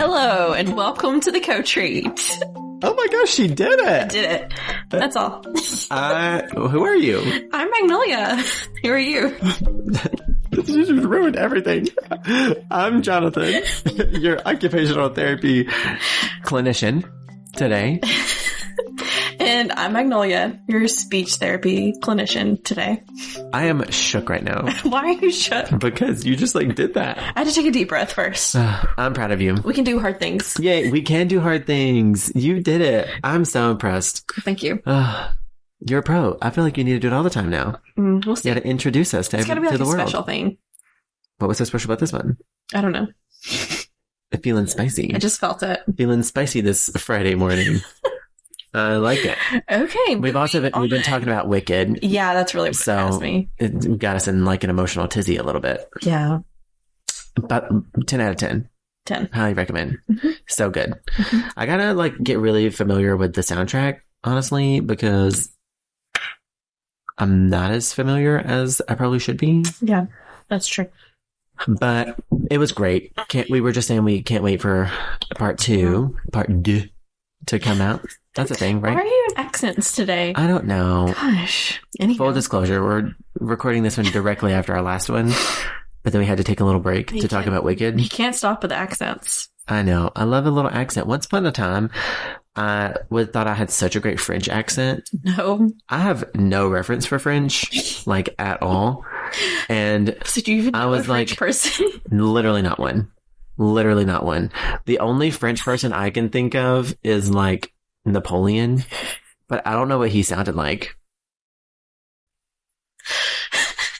Hello, and welcome to the co-treat. Oh my gosh, she did it! I did it. That's all. Who are you? I'm Magnolia. Who are you? You just ruined everything. I'm Jonathan, your occupational therapy clinician today. And I'm Magnolia, your speech therapy clinician today. I am shook right now. Why are you shook? Because you just did that. I had to take a deep breath first. I'm proud of you. We can do hard things. Yay, we can do hard things. You did it. I'm so impressed. Thank you. You're a pro. I feel like you need to do it all the time now. We'll see. You got to introduce us to, It's gotta be like the a world. special thing. What was so special about this one? I don't know. Feeling spicy. I just felt it. Feeling spicy this Friday morning. I like it. Okay. We've been talking about Wicked. Yeah, that's really what has me. It got us in an emotional tizzy a little bit. Yeah. But 10 out of 10. 10. Highly recommend. Mm-hmm. So good. Mm-hmm. I gotta get really familiar with the soundtrack, honestly, because I'm not as familiar as I probably should be. Yeah, that's true. But it was great. We were just saying we can't wait for part two to come out. That's a thing, right? Why are you in accents today? I don't know. Gosh. Anyhow. Full disclosure, we're recording this one directly after our last one, but then we had to take a little break to talk about Wicked. You can't stop with the accents. I know. I love a little accent. Once upon a time, I thought I had such a great French accent. No. I have no reference for French, at all. And so do you even know I was a French person? Literally not one. Literally not one. The only French person I can think of is Napoleon, but I don't know what he sounded like.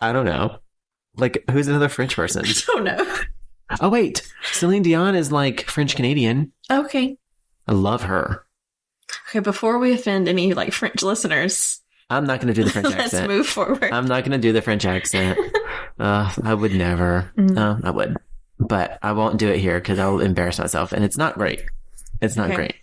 I don't know. Who's another French person? I don't know. Oh, wait. Celine Dion is French Canadian. Okay. I love her. Okay, before we offend any French listeners, I'm not going to do the French accent. Let's move forward. I'm not going to do the French accent. I would never. I would. But I won't do it here because I will embarrass myself. And it's not great. It's not great.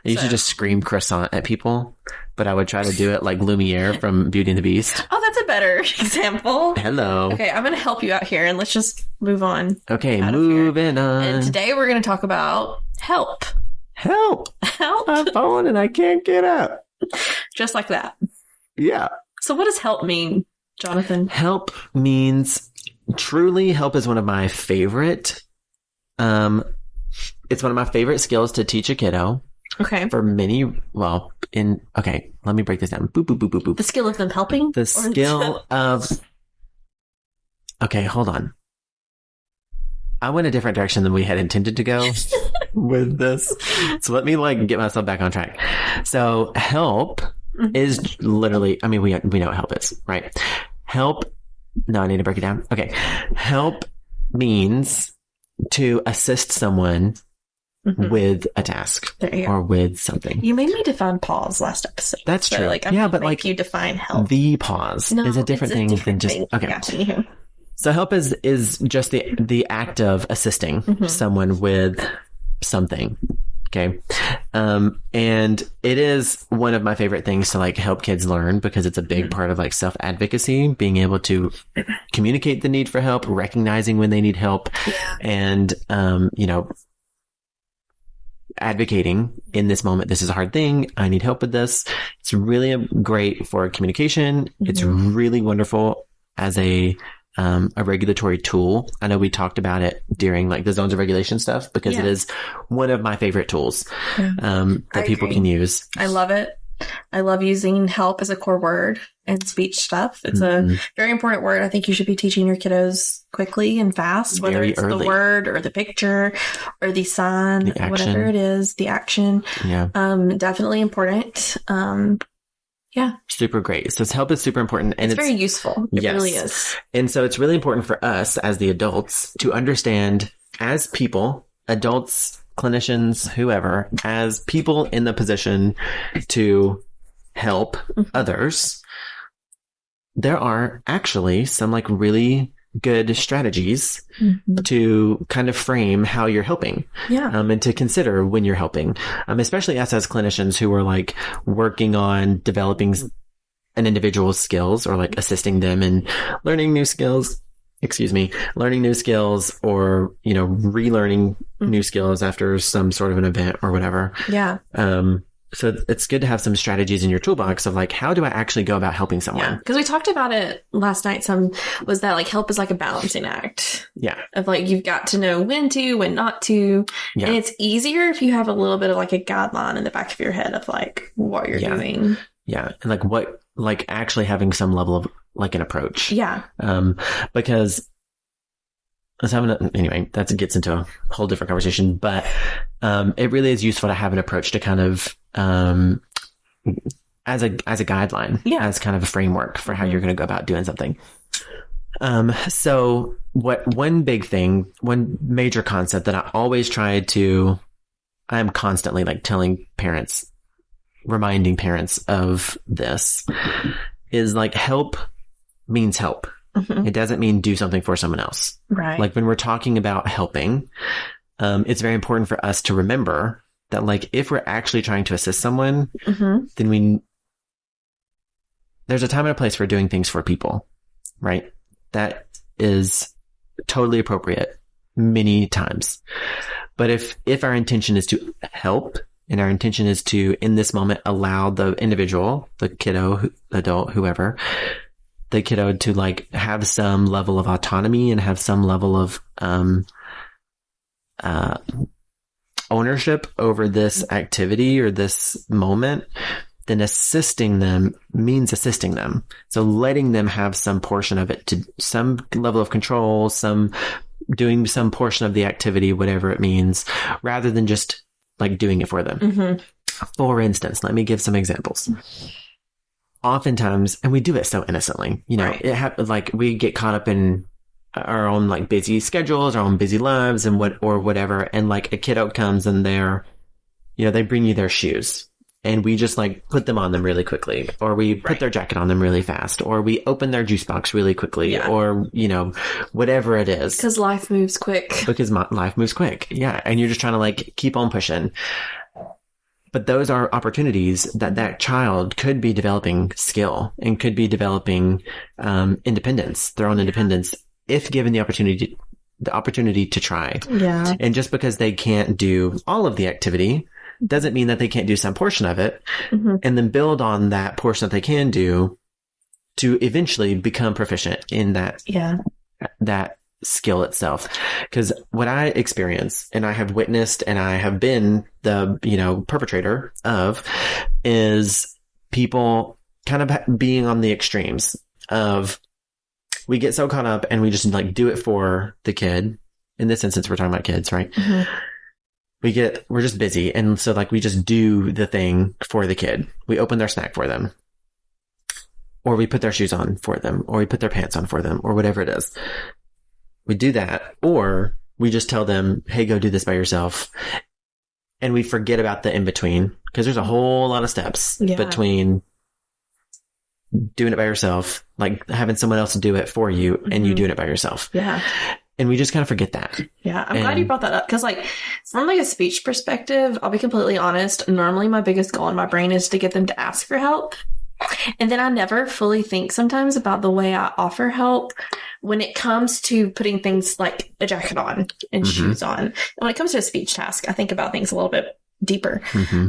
I used to just scream croissant at people, but I would try to do it like Lumiere from Beauty and the Beast. Oh, that's a better example. Hello. Okay, I'm going to help you out here and let's just move on. Okay, moving on. And today we're going to talk about help. Help. Help. I'm falling and I can't get up. Just like that. Yeah. So what does help mean, Jonathan? Help means truly help is one of my favorite it's one of my favorite skills to teach a kiddo. Okay. For many, okay, let me break this down. Boop, boop, boop, boop, boop. The skill of them helping? The skill of, okay, hold on. I went a different direction than we had intended to go with this. So let me get myself back on track. So help is literally, we know what help is, right? Help. No, I need to break it down. Okay. Help means to assist someone with a task or with something. You made me define pause last episode. That's true. I'm but you define help. The pause is a different thing than just okay. Yeah. So help is just the act of assisting someone with something. Okay. And it is one of my favorite things to help kids learn because it's a big part of self-advocacy, being able to communicate the need for help, recognizing when they need help, and, advocating in this moment. This is a hard thing. I need help with this. It's really great for communication. It's really wonderful as a regulatory tool. I know we talked about it during the zones of regulation stuff because it is one of my favorite tools that people can use. I love it. I love using help as a core word in speech stuff. It's a very important word. I think you should be teaching your kiddos quickly and fast, whether it's the word or the picture or the sign, whatever it is, the action. Yeah. Definitely important. Yeah. Super great. So help is super important. And it's very useful. It really is. And so it's really important for us as the adults to understand as people, adults, clinicians, whoever, as people in the position to help others, there are actually some really good strategies to kind of frame how you're helping. Yeah. And to consider when you're helping. Especially us as clinicians who are working on developing an individual's skills or assisting them in learning new skills learning new skills or, relearning new skills after some sort of an event or whatever. Yeah. So it's good to have some strategies in your toolbox of like, how do I actually go about helping someone? Yeah. Because we talked about it last night. Was that like help is like a balancing act. Yeah. Of like, you've got to know when to, when not to. Yeah. And it's easier if you have a little bit of like a guideline in the back of your head of like what you're doing. Yeah. And actually having some level of like an approach. Yeah. Because anyway, that gets into a whole different conversation, but it really is useful to have an approach to kind of as a guideline, as kind of a framework for how you're going to go about doing something. So one major concept that I am constantly like telling parents, reminding parents of this is like help means help. Mm-hmm. It doesn't mean do something for someone else. Right. Like when we're talking about helping, it's very important for us to remember that like if we're actually trying to assist someone, then there's a time and a place for doing things for people, right? That is totally appropriate many times. But if our intention is to help and our intention is to, in this moment, allow the individual, the kiddo, adult, whoever, the kiddo to like have some level of autonomy and have some level of ownership over this activity or this moment, then assisting them means assisting them. So letting them have some portion of it, to some level of control, doing some portion of the activity, whatever it means, rather than just like doing it for them. Mm-hmm. For instance, let me give some examples. Oftentimes, and we do it so innocently, it happens like we get caught up in our own like busy schedules, our own busy lives and whatever. And like a kiddo comes and they bring you their shoes and we just like put them on them really quickly, or we put their jacket on them really fast, or we open their juice box really quickly, or, whatever it is. Because life moves quick. Life moves quick. Yeah. And you're just trying to like keep on pushing. But those are opportunities that child could be developing skill and could be developing independence, their own independence, if given the opportunity to try. Yeah. And just because they can't do all of the activity doesn't mean that they can't do some portion of it, and then build on that portion that they can do to eventually become proficient in that skill itself. Because what I experience and I have witnessed and I have been the, perpetrator of is people kind of being on the extremes of we get so caught up and we just like do it for the kid. In this instance, we're talking about kids, right? Mm-hmm. We're just busy. And so like we just do the thing for the kid. We open their snack for them, or we put their shoes on for them, or we put their pants on for them, or whatever it is. We do that, or we just tell them, hey, go do this by yourself. And we forget about the in-between, because there's a whole lot of steps between doing it by yourself, like having someone else do it for you, and you doing it by yourself. Yeah. And we just kind of forget that. Yeah. I'm glad you brought that up, because like from like a speech perspective, I'll be completely honest. Normally my biggest goal in my brain is to get them to ask for help. And then I never fully think sometimes about the way I offer help when it comes to putting things like a jacket on and shoes on. And when it comes to a speech task, I think about things a little bit deeper.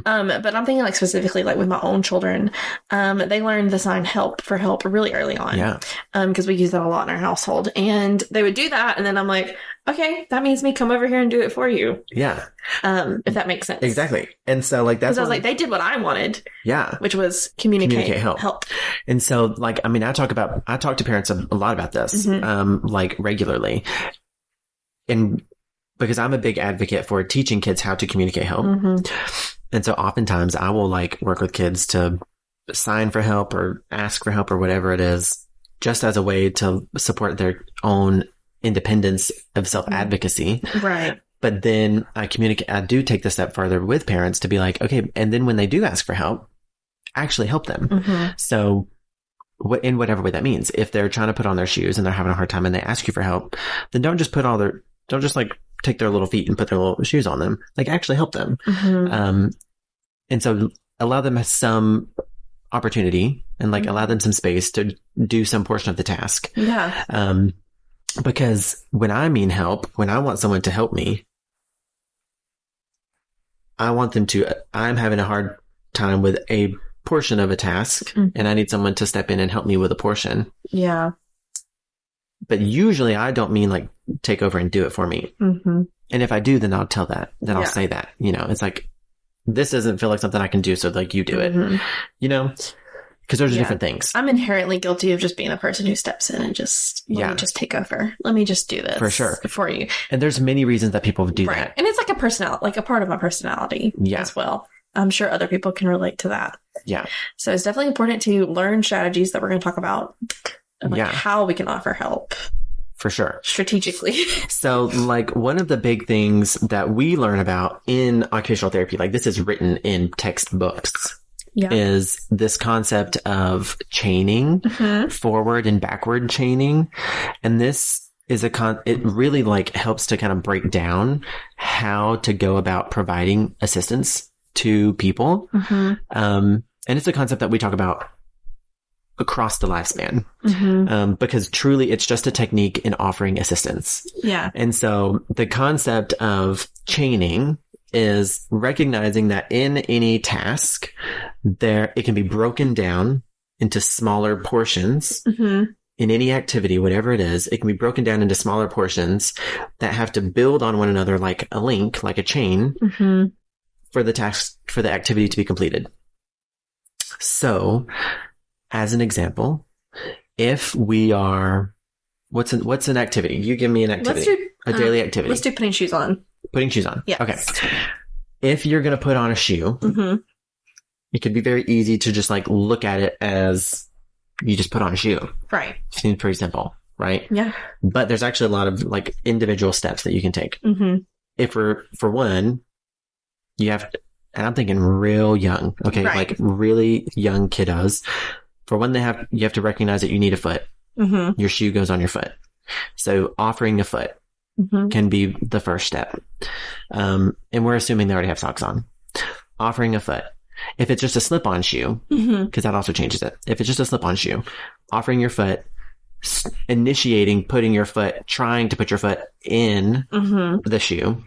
But I'm thinking like specifically like with my own children, they learned the sign help for help really early on. Yeah. Because we use that a lot in our household, and they would do that. And then I'm like, okay, that means me come over here and do it for you. Yeah. If that makes sense. Exactly. And so like that's, because I was like, they did what I wanted. Yeah. Which was communicate help. And so like, I mean, I talk to parents a lot about this, like regularly. And because I'm a big advocate for teaching kids how to communicate help. And so oftentimes I will like work with kids to sign for help or ask for help or whatever it is, just as a way to support their own independence of self-advocacy. Right. But then I do take the step further with parents to be like, okay, and then when they do ask for help, actually help them. So in whatever way that means, if they're trying to put on their shoes and they're having a hard time and they ask you for help, then don't just like take their little feet and put their little shoes on them, like actually help them. And so allow them some opportunity and like allow them some space to do some portion of the task. Yeah. Because when I mean help, when I want someone to help me, I'm having a hard time with a portion of a task, and I need someone to step in and help me with a portion. Yeah. But usually I don't mean like take over and do it for me. Mm-hmm. And if I do, then I'll tell that. Then I'll say that. It's like, this doesn't feel like something I can do, so like you do it. Because those are different things. I'm inherently guilty of just being the person who steps in and just, let me just take over. Let me just do this. For sure. For you. And there's many reasons that people do that. And it's like a part of my personality as well. I'm sure other people can relate to that. Yeah. So it's definitely important to learn strategies that we're going to talk about. How we can offer help. For sure. Strategically. So, like, one of the big things that we learn about in occupational therapy, like this is written in textbooks, is this concept of chaining, forward and backward chaining. And this is it really like helps to kind of break down how to go about providing assistance to people. And it's a concept that we talk about across the lifespan, because truly it's just a technique in offering assistance. Yeah. And so the concept of chaining is recognizing that in any task, it can be broken down into smaller portions. In any activity, whatever it is, it can be broken down into smaller portions that have to build on one another like a link, like a chain, for the activity to be completed. So, as an example, if we are, what's an activity? You give me an activity. A daily activity. Let's do putting shoes on. Putting shoes on. Yeah. Okay. If you're going to put on a shoe, it could be very easy to just like look at it as you just put on a shoe. Right. Seems pretty simple, right? Yeah. But there's actually a lot of like individual steps that you can take. If for one, you have, and I'm thinking real young, okay? Like really young kiddos. For one, you have to recognize that you need a foot. Your shoe goes on your foot. So offering a foot can be the first step. And we're assuming they already have socks on. Offering a foot. If it's just a slip-on shoe, because that also changes it. If it's just a slip-on shoe, offering your foot, initiating, trying to put your foot in the shoe,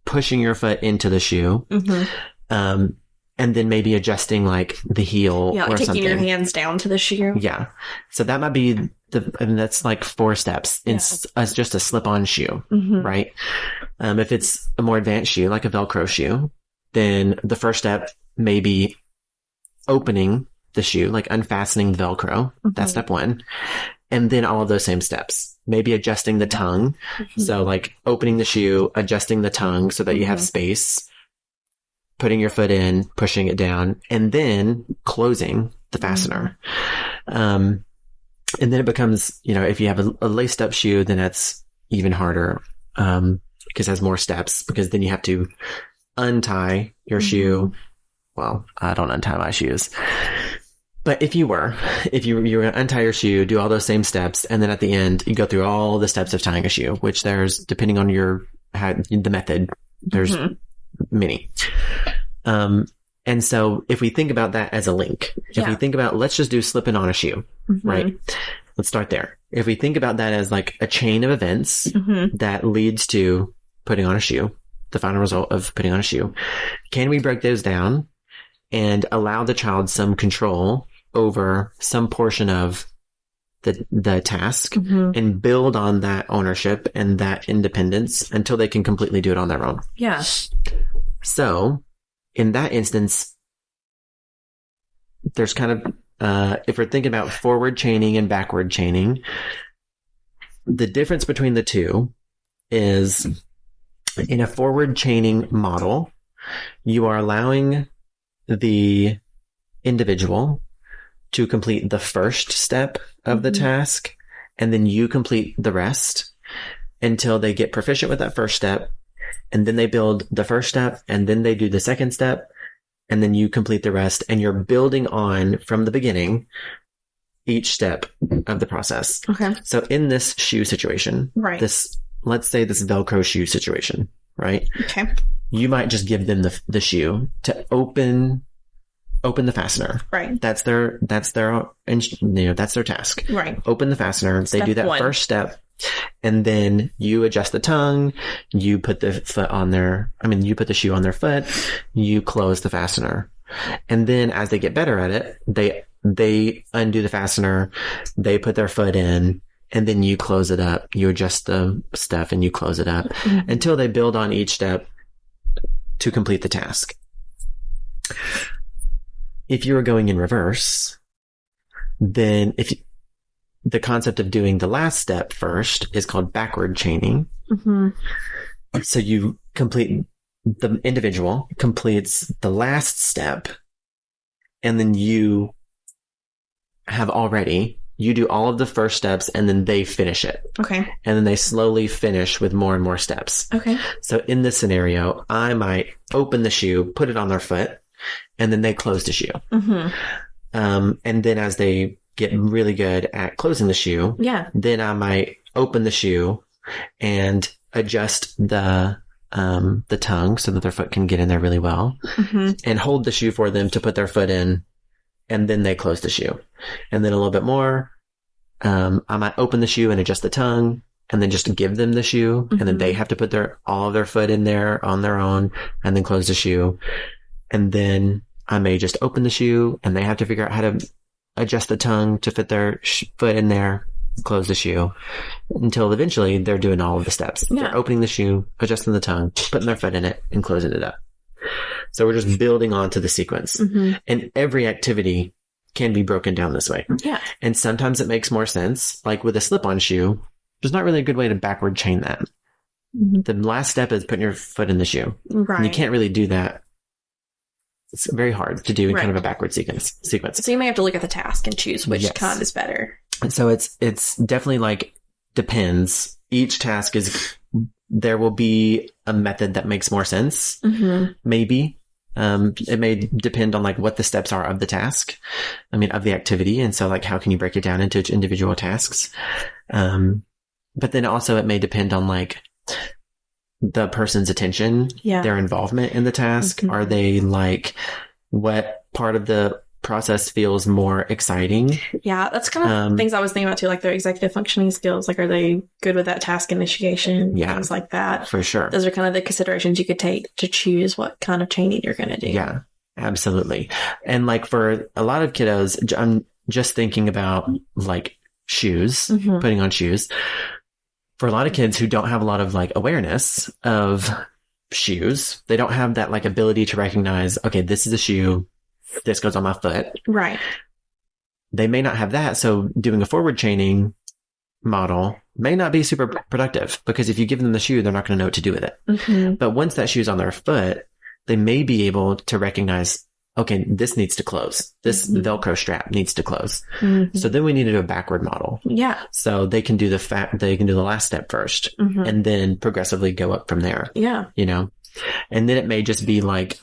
pushing your foot into the shoe, and then maybe adjusting like the heel or taking something. Your hands down to the shoe. Yeah. So that might be that's like 4 steps. It's just a slip-on shoe, right? If it's a more advanced shoe, like a Velcro shoe, then the first step may be opening the shoe, like unfastening the Velcro. That's step 1. And then all of those same steps. Maybe adjusting the tongue. So like opening the shoe, adjusting the tongue so that you have space, putting your foot in, pushing it down, and then closing the fastener. And then it becomes, if you have a laced up shoe, then that's even harder, because it has more steps, because then you have to untie your shoe. Well, I don't untie my shoes. But if you were going to untie your shoe, do all those same steps, and then at the end, you go through all the steps of tying a shoe, which there's, depending on the method, there's many. And so if we think about that as a link, if we think about, let's just do slipping on a shoe, right? Let's start there. If we think about that as like a chain of events that leads to putting on a shoe, the final result of putting on a shoe, can we break those down and allow the child some control over some portion of the task and build on that ownership and that independence until they can completely do it on their own? Yeah. So in that instance, there's kind of, if we're thinking about forward chaining and backward chaining, the difference between the two is in a forward chaining model, you are allowing the individual to complete the first step of the task, and then you complete the rest until they get proficient with that first step, and then they build the first step, and then they do the second step, and then you complete the rest, and you're building on from the beginning each step of the process. Okay. So in this shoe situation, let's say this Velcro shoe situation, right? Okay. You might just give them the shoe to open the fastener. Right. That's their task. Right. Open the fastener. They do that first step. And then you adjust the tongue, you put the you put the shoe on their foot, you close the fastener. And then as they get better at it, they undo the fastener, they put their foot in, and then you close it up. You adjust the stuff and you close it up until they build on each step to complete the task. If you were going in reverse, then the concept of doing the last step first is called backward chaining. So you complete, the individual completes the last step, and then you do all of the first steps, and then they finish it. Okay. And then they slowly finish with more and more steps. Okay. So in this scenario, I might open the shoe, put it on their foot, and then they close the shoe. And then as they get really good at closing the shoe, then I might open the shoe and adjust the tongue so that their foot can get in there really well, and hold the shoe for them to put their foot in, and then they close the shoe. And then a little bit more, I might open the shoe and adjust the tongue, and then just give them the shoe, and then they have to put all of their foot in there on their own, and then close the shoe. And then I may just open the shoe, and they have to figure out how to adjust the tongue to fit their foot in there, close the shoe, until eventually they're doing all of the steps. They're opening the shoe, adjusting the tongue, putting their foot in it, and closing it up. So we're just building onto the sequence. And every activity can be broken down this way. And sometimes it makes more sense. Like with a slip-on shoe, there's not really a good way to backward chain that. The last step is putting your foot in the shoe. And you can't really do that. It's very hard to do in kind of a backward sequence. So you may have to look at the task and choose which kind is better. And so it's definitely like depends. Each task there will be a method that makes more sense. Maybe. It may depend on like what the steps are of the task. Of the activity. And so like how can you break it down into individual tasks? But then also it may depend on like the person's attention, their involvement in the task. Are they like, what part of the process feels more exciting? Yeah, that's kind of things I was thinking about too, like their executive functioning skills. Like, are they good with that task initiation? Things like that. For sure. Those are kind of the considerations you could take to choose what kind of chaining you're going to do. Yeah, absolutely. And like for a lot of kiddos, I'm just thinking about like shoes, putting on shoes. For a lot of kids who don't have a lot of like awareness of shoes, they don't have that like ability to recognize, okay, this is a shoe, this goes on my foot. Right. They may not have that. So doing a forward chaining model may not be super productive, because if you give them the shoe, they're not going to know what to do with it. But once that shoe's on their foot, they may be able to recognize, okay, this needs to close. This Velcro strap needs to close. So then we need to do a backward model. Yeah. So they can do the last step first, and then progressively go up from there. Yeah. And then it may just be like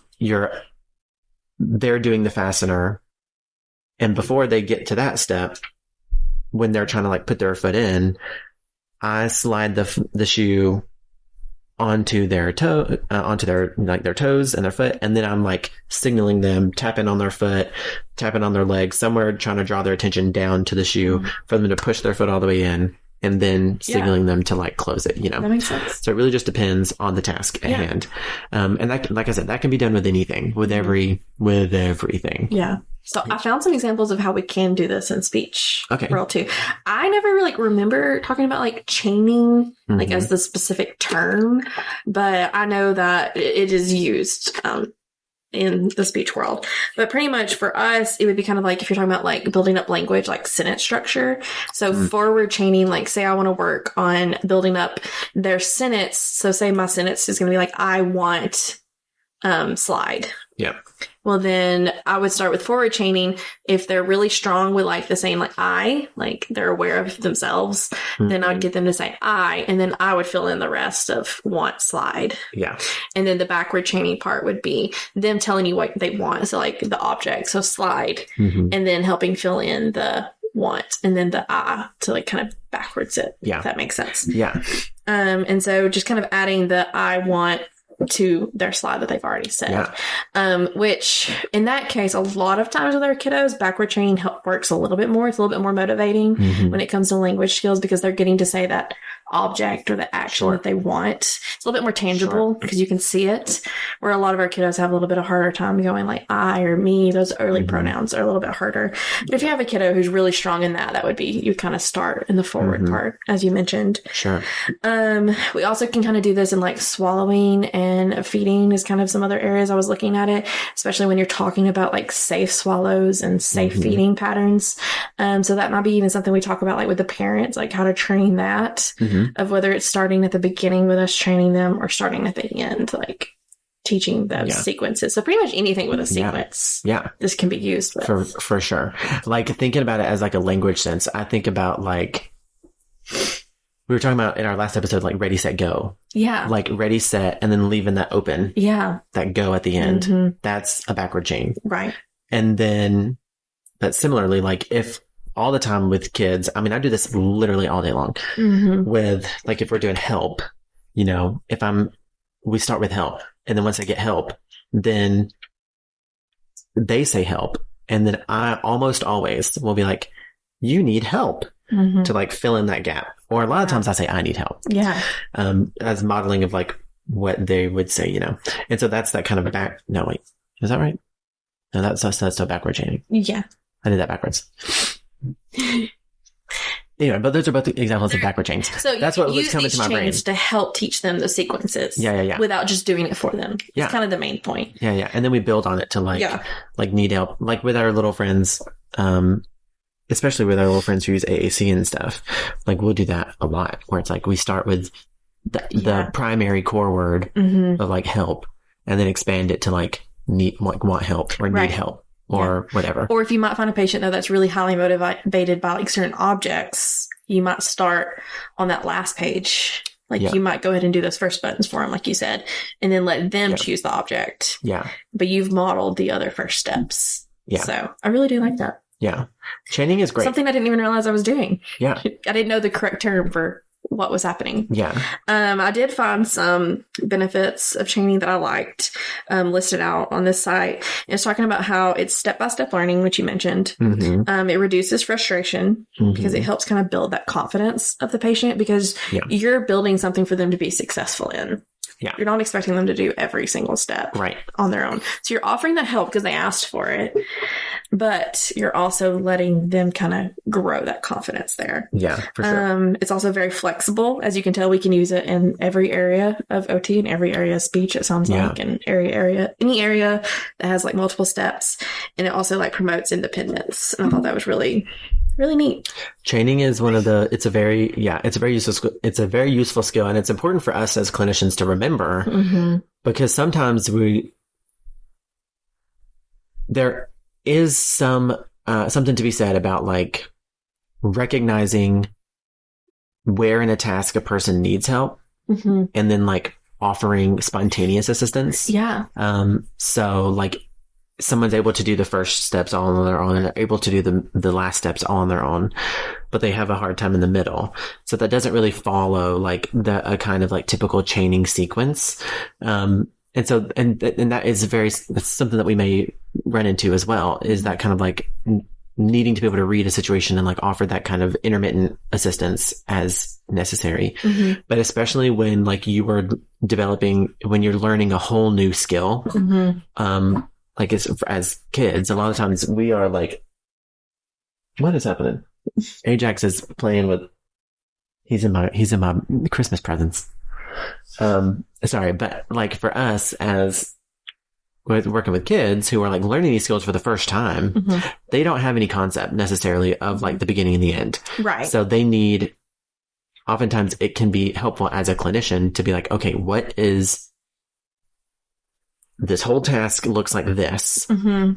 they're doing the fastener, and before they get to that step, when they're trying to like put their foot in, I slide the shoe onto their onto their toes and their foot, and then I'm like signaling them, tapping on their foot, tapping on their leg, somewhere trying to draw their attention down to the shoe for them to push their foot all the way in, and then signaling them to like close it. That makes sense. So it really just depends on the task at hand, and that, like I said, that can be done with anything, with everything. Yeah. So I found some examples of how we can do this in speech world too. I never really remember talking about like chaining, like as the specific term, but I know that it is used in the speech world. But pretty much for us, it would be kind of like if you're talking about like building up language, like sentence structure. So forward chaining, like say I want to work on building up their sentence. So say my sentence is going to be like, I want slide. Yeah. Well, then I would start with forward chaining. If they're really strong with like the saying like I, like they're aware of themselves, then I would get them to say I, and then I would fill in the rest of want slide. Yeah. And then the backward chaining part would be them telling you what they want. So like the object, so slide, and then helping fill in the want, and then the I to like kind of backwards it. Yeah. If that makes sense. Yeah. And so just kind of adding the I want to their slide that they've already said. Which in that case, a lot of times with our kiddos, backward chaining works a little bit more. It's a little bit more motivating when it comes to language skills because they're getting to say that object or the action that they want. It's a little bit more tangible because you can see it, where a lot of our kiddos have a little bit of harder time going like I or me. Those early pronouns are a little bit harder. But if you have a kiddo who's really strong in that would be, you kind of start in the forward part, as you mentioned. Sure. We also can kind of do this in like swallowing and feeding is kind of some other areas I was looking at it, especially when you're talking about like safe swallows and safe feeding patterns. So that might be even something we talk about like with the parents, like how to train that. Of whether it's starting at the beginning with us training them or starting at the end, like teaching those sequences. So pretty much anything with a sequence, this can be used with. For sure. Like thinking about it as like a language sense, I think about like, we were talking about in our last episode, like ready, set, go. Yeah. Like ready, set, and then leaving that open. Yeah. That go at the end. That's a backward chain. Right. And then, but similarly, like if all the time with kids, I mean, I do this literally all day long with like, if we're doing help, you know, we start with help. And then once I get help, then they say help. And then I almost always will be like, you need help to like fill in that gap. Or a lot of times I say, I need help. Yeah. As modeling of like what they would say, you know? And so that's that kind of no, wait, is that right? No, that's still backward chaining. Yeah. I did that backwards. Anyway, but those are both examples of backward chains. So that's what was coming to my brain. To help teach them the sequences. Yeah. Without just doing it for them. It's kind of the main point. Yeah. And then we build on it to like need help. Like with our little friends, especially with our little friends who use AAC and stuff, like we'll do that a lot where it's like we start with the primary core word of like help and then expand it to like want help or need help. Or whatever. Or if you might find a patient, though, that's really highly motivated by like certain objects, you might start on that last page. Like you might go ahead and do those first buttons for them, like you said, and then let them choose the object. Yeah. But you've modeled the other first steps. Yeah. So I really do like that. Yeah. Chaining is great. Something I didn't even realize I was doing. Yeah. I didn't know the correct term for what was happening. Yeah. I did find some benefits of chaining that I liked listed out on this site. It's talking about how it's step-by-step learning, which you mentioned. It reduces frustration because it helps kind of build that confidence of the patient because you're building something for them to be successful in. Yeah. You're not expecting them to do every single step on their own. So you're offering that help because they asked for it, but you're also letting them kind of grow that confidence there. Yeah, for sure. It's also very flexible. As you can tell, we can use it in every area of OT and every area of speech, it sounds like, and any area that has like multiple steps. And it also like promotes independence. And I thought that was really neat. Chaining is it's a very useful skill. And it's important for us as clinicians to remember because sometimes there is something to be said about like recognizing where in a task a person needs help and then like offering spontaneous assistance. Yeah. So like someone's able to do the first steps all on their own and able to do the last steps all on their own, but they have a hard time in the middle. So that doesn't really follow like a kind of like typical chaining sequence. And that is that's something that we may run into as well, is that kind of like needing to be able to read a situation and like offer that kind of intermittent assistance as necessary. But especially when like when you're learning a whole new skill, like as kids, a lot of times we are like, what is happening? Ajax is playing with, he's in my Christmas presents. Sorry, but like for us as working with kids who are like learning these skills for the first time, they don't have any concept necessarily of like the beginning and the end. Right. So oftentimes it can be helpful as a clinician to be like, okay, this whole task looks like this.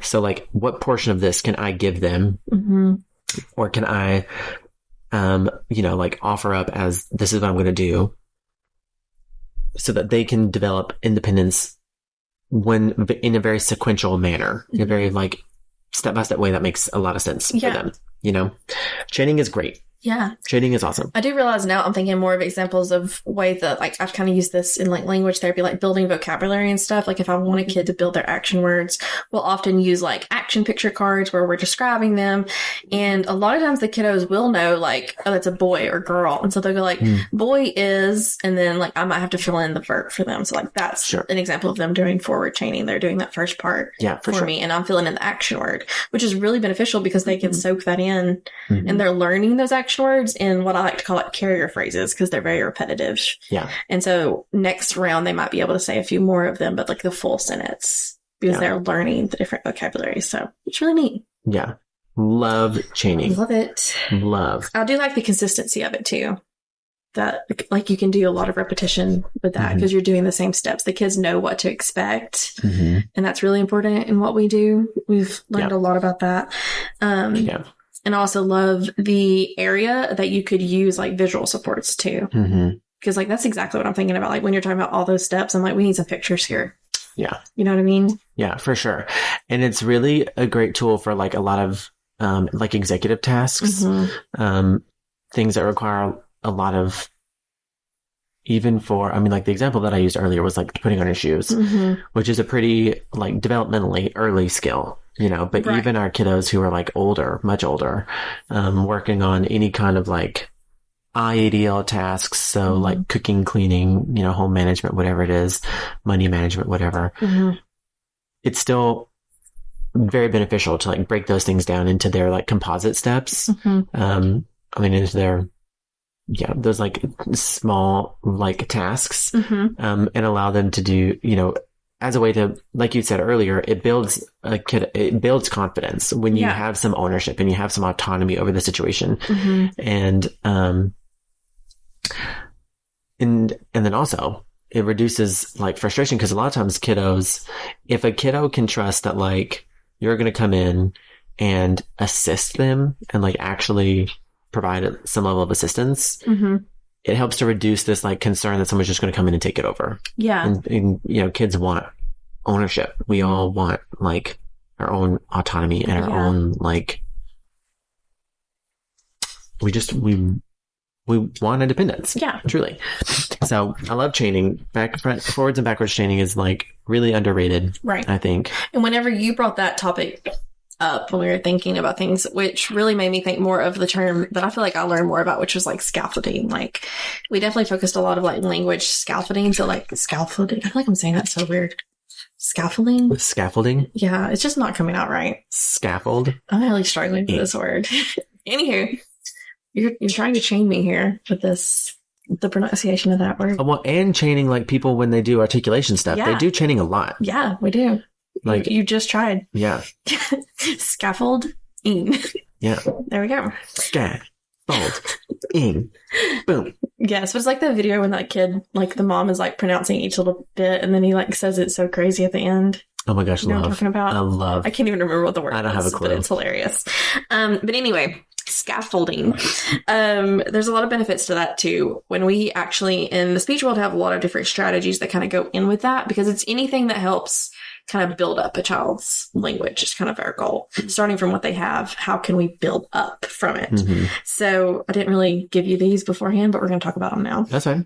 So like what portion of this can I give them? Or can I, like offer up as this is what I'm going to do so that they can develop independence in a very sequential manner, in a very like step-by-step way that makes a lot of sense for them. Chaining is great. Yeah. Training is awesome. I do realize now I'm thinking more of examples of ways that, like, I've kind of used this in, like, language therapy, like building vocabulary and stuff. Like, if I want a kid to build their action words, we'll often use, like, action picture cards where we're describing them. And a lot of times the kiddos will know, like, oh, it's a boy or girl. And so they'll go, like, boy is, and then, like, I might have to fill in the verb for them. So, like, that's an example of them doing forward chaining. They're doing that first part for me. And I'm filling in the action word, which is really beneficial because they can soak that in and they're learning those action words in what I like to call it carrier phrases because they're very repetitive. Yeah. And so next round, they might be able to say a few more of them, but like the full sentence because they're learning the different vocabulary. So it's really neat. Yeah. Love chaining. Love it. Love. I do like the consistency of it too. That like you can do a lot of repetition with that because you're doing the same steps. The kids know what to expect. And that's really important in what we do. We've learned a lot about that. And I also love the area that you could use like visual supports too. Because like that's exactly what I'm thinking about. Like when you're talking about all those steps, I'm like, we need some pictures here. Yeah. You know what I mean? Yeah, for sure. And it's really a great tool for like a lot of like executive tasks, things that require a lot of even for, I mean, like the example that I used earlier was like putting on your shoes, which is a pretty like developmentally early skill. You know, but even our kiddos who are like older, much older, working on any kind of like IADL tasks. So like cooking, cleaning, you know, home management, whatever it is, money management, whatever. It's still very beneficial to like break those things down into their like composite steps. I mean, into their, those like small like tasks, and allow them to do, you know, as a way to, like you said earlier, it builds a kid, it builds confidence when you have some ownership and you have some autonomy over the situation. And then also it reduces like frustration because a lot of times kiddos, if a kiddo can trust that like you're going to come in and assist them and like actually provide some level of assistance, it helps to reduce this like concern that someone's just going to come in and take it over. Yeah. And you know, kids want ownership. We all want like our own autonomy and our own like, we want independence. Yeah. Truly. So I love chaining. Forwards and backwards chaining is like really underrated. Right. I think. And whenever you brought that topic up when we were thinking about things, which really made me think more of the term that I feel like I learned more about, which was like scaffolding. Like we definitely focused a lot of like language scaffolding. So like scaffolding, I feel like I'm saying that so weird. Scaffolding? Scaffolding? Yeah, it's just not coming out right. Scaffold? I'm really struggling with this word. Anywho, you're trying to chain me here with this, the pronunciation of that word. Well, and chaining like people when they do articulation stuff. They do chaining a lot. Yeah, we do. Like you just tried. Yeah. Scaffolding. Yeah. There we go. Scaffolding. Boom. Yes, but it's like the video when that kid, like the mom is like pronouncing each little bit and then he like says it so crazy at the end. Oh my gosh, you know what I'm talking about? I love. I can't even remember what the word is. I don't have a clue. But it's hilarious. But anyway, scaffolding. There's a lot of benefits to that too. When we actually, in the speech world, have a lot of different strategies that kind of go in with that because it's anything that helps kind of build up a child's language is kind of our goal. Starting from what they have, how can we build up from it? So I didn't really give you these beforehand, but we're going to talk about them now. That's fine.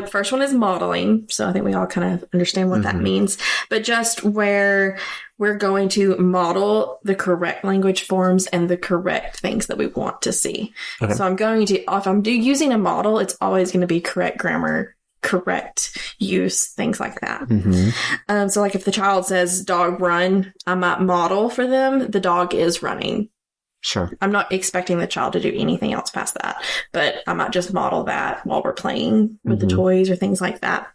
First one is modeling. So I think we all kind of understand what that means, but just where we're going to model the correct language forms and the correct things that we want to see. Okay. So I'm going to, if I'm using a model, it's always going to be correct grammar, correct use, things like that. So like if the child says dog run, I might model for them the dog is running. Sure. I'm not expecting the child to do anything else past that, but I might just model that while we're playing with the toys or things like that.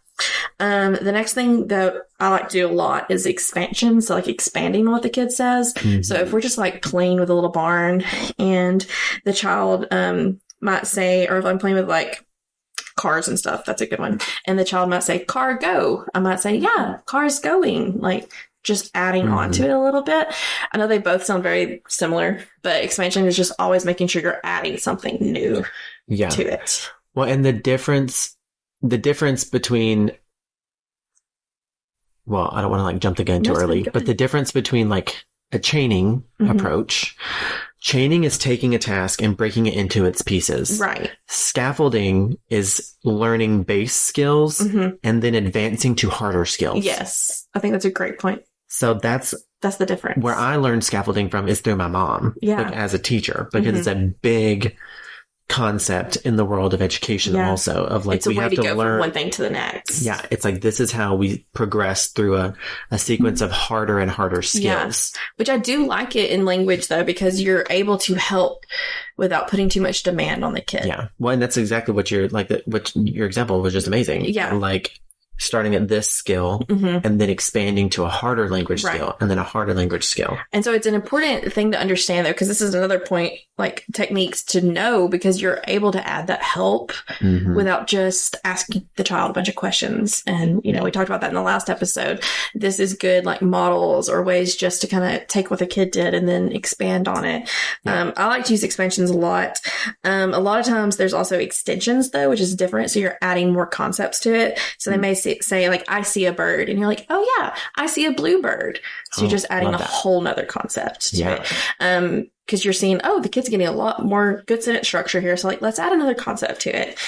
The next thing that I like to do a lot is expansion. So like expanding what the kid says. So if we're just like playing with a little barn and the child might say, or if I'm playing with like cars and stuff, that's a good one. And the child might say, car go. I might say, yeah, car's going. Like just adding on to it a little bit. I know they both sound very similar, but expansion is just always making sure you're adding something new to it. Well, and the difference between, well, I don't want to like jump the gun too early, but the difference between like a chaining approach Chaining is taking a task and breaking it into its pieces. Right. Scaffolding is learning base skills and then advancing to harder skills. Yes. I think that's a great point. So that's the difference. Where I learned scaffolding from is through my mom. Yeah. Like, as a teacher, because it's a big concept in the world of education also, of like, it's a we way have to to go learn from one thing to the next. Yeah, it's like, this is how we progress through a sequence of harder and harder skills. Yeah. Which I do like it in language, though, because you're able to help without putting too much demand on the kid. Yeah. Well, and that's exactly what what your example was just amazing. Yeah. Like, starting at this skill and then expanding to a harder language skill and then a harder language skill. And so it's an important thing to understand, though, because this is another point, like, techniques to know, because you're able to add that help without just asking the child a bunch of questions. And, you know, we talked about that in the last episode. This is good, like, models or ways just to kind of take what the kid did and then expand on it. Yeah. I like to use expansions a lot. A lot of times there's also extensions, though, which is different. So you're adding more concepts to it. So they may say, like, I see a bird, and you're like, oh yeah, I see a blue bird. So you're just adding a whole nother concept to it. Because you're seeing, oh, the kid's getting a lot more good sentence structure here. So, like, let's add another concept to it.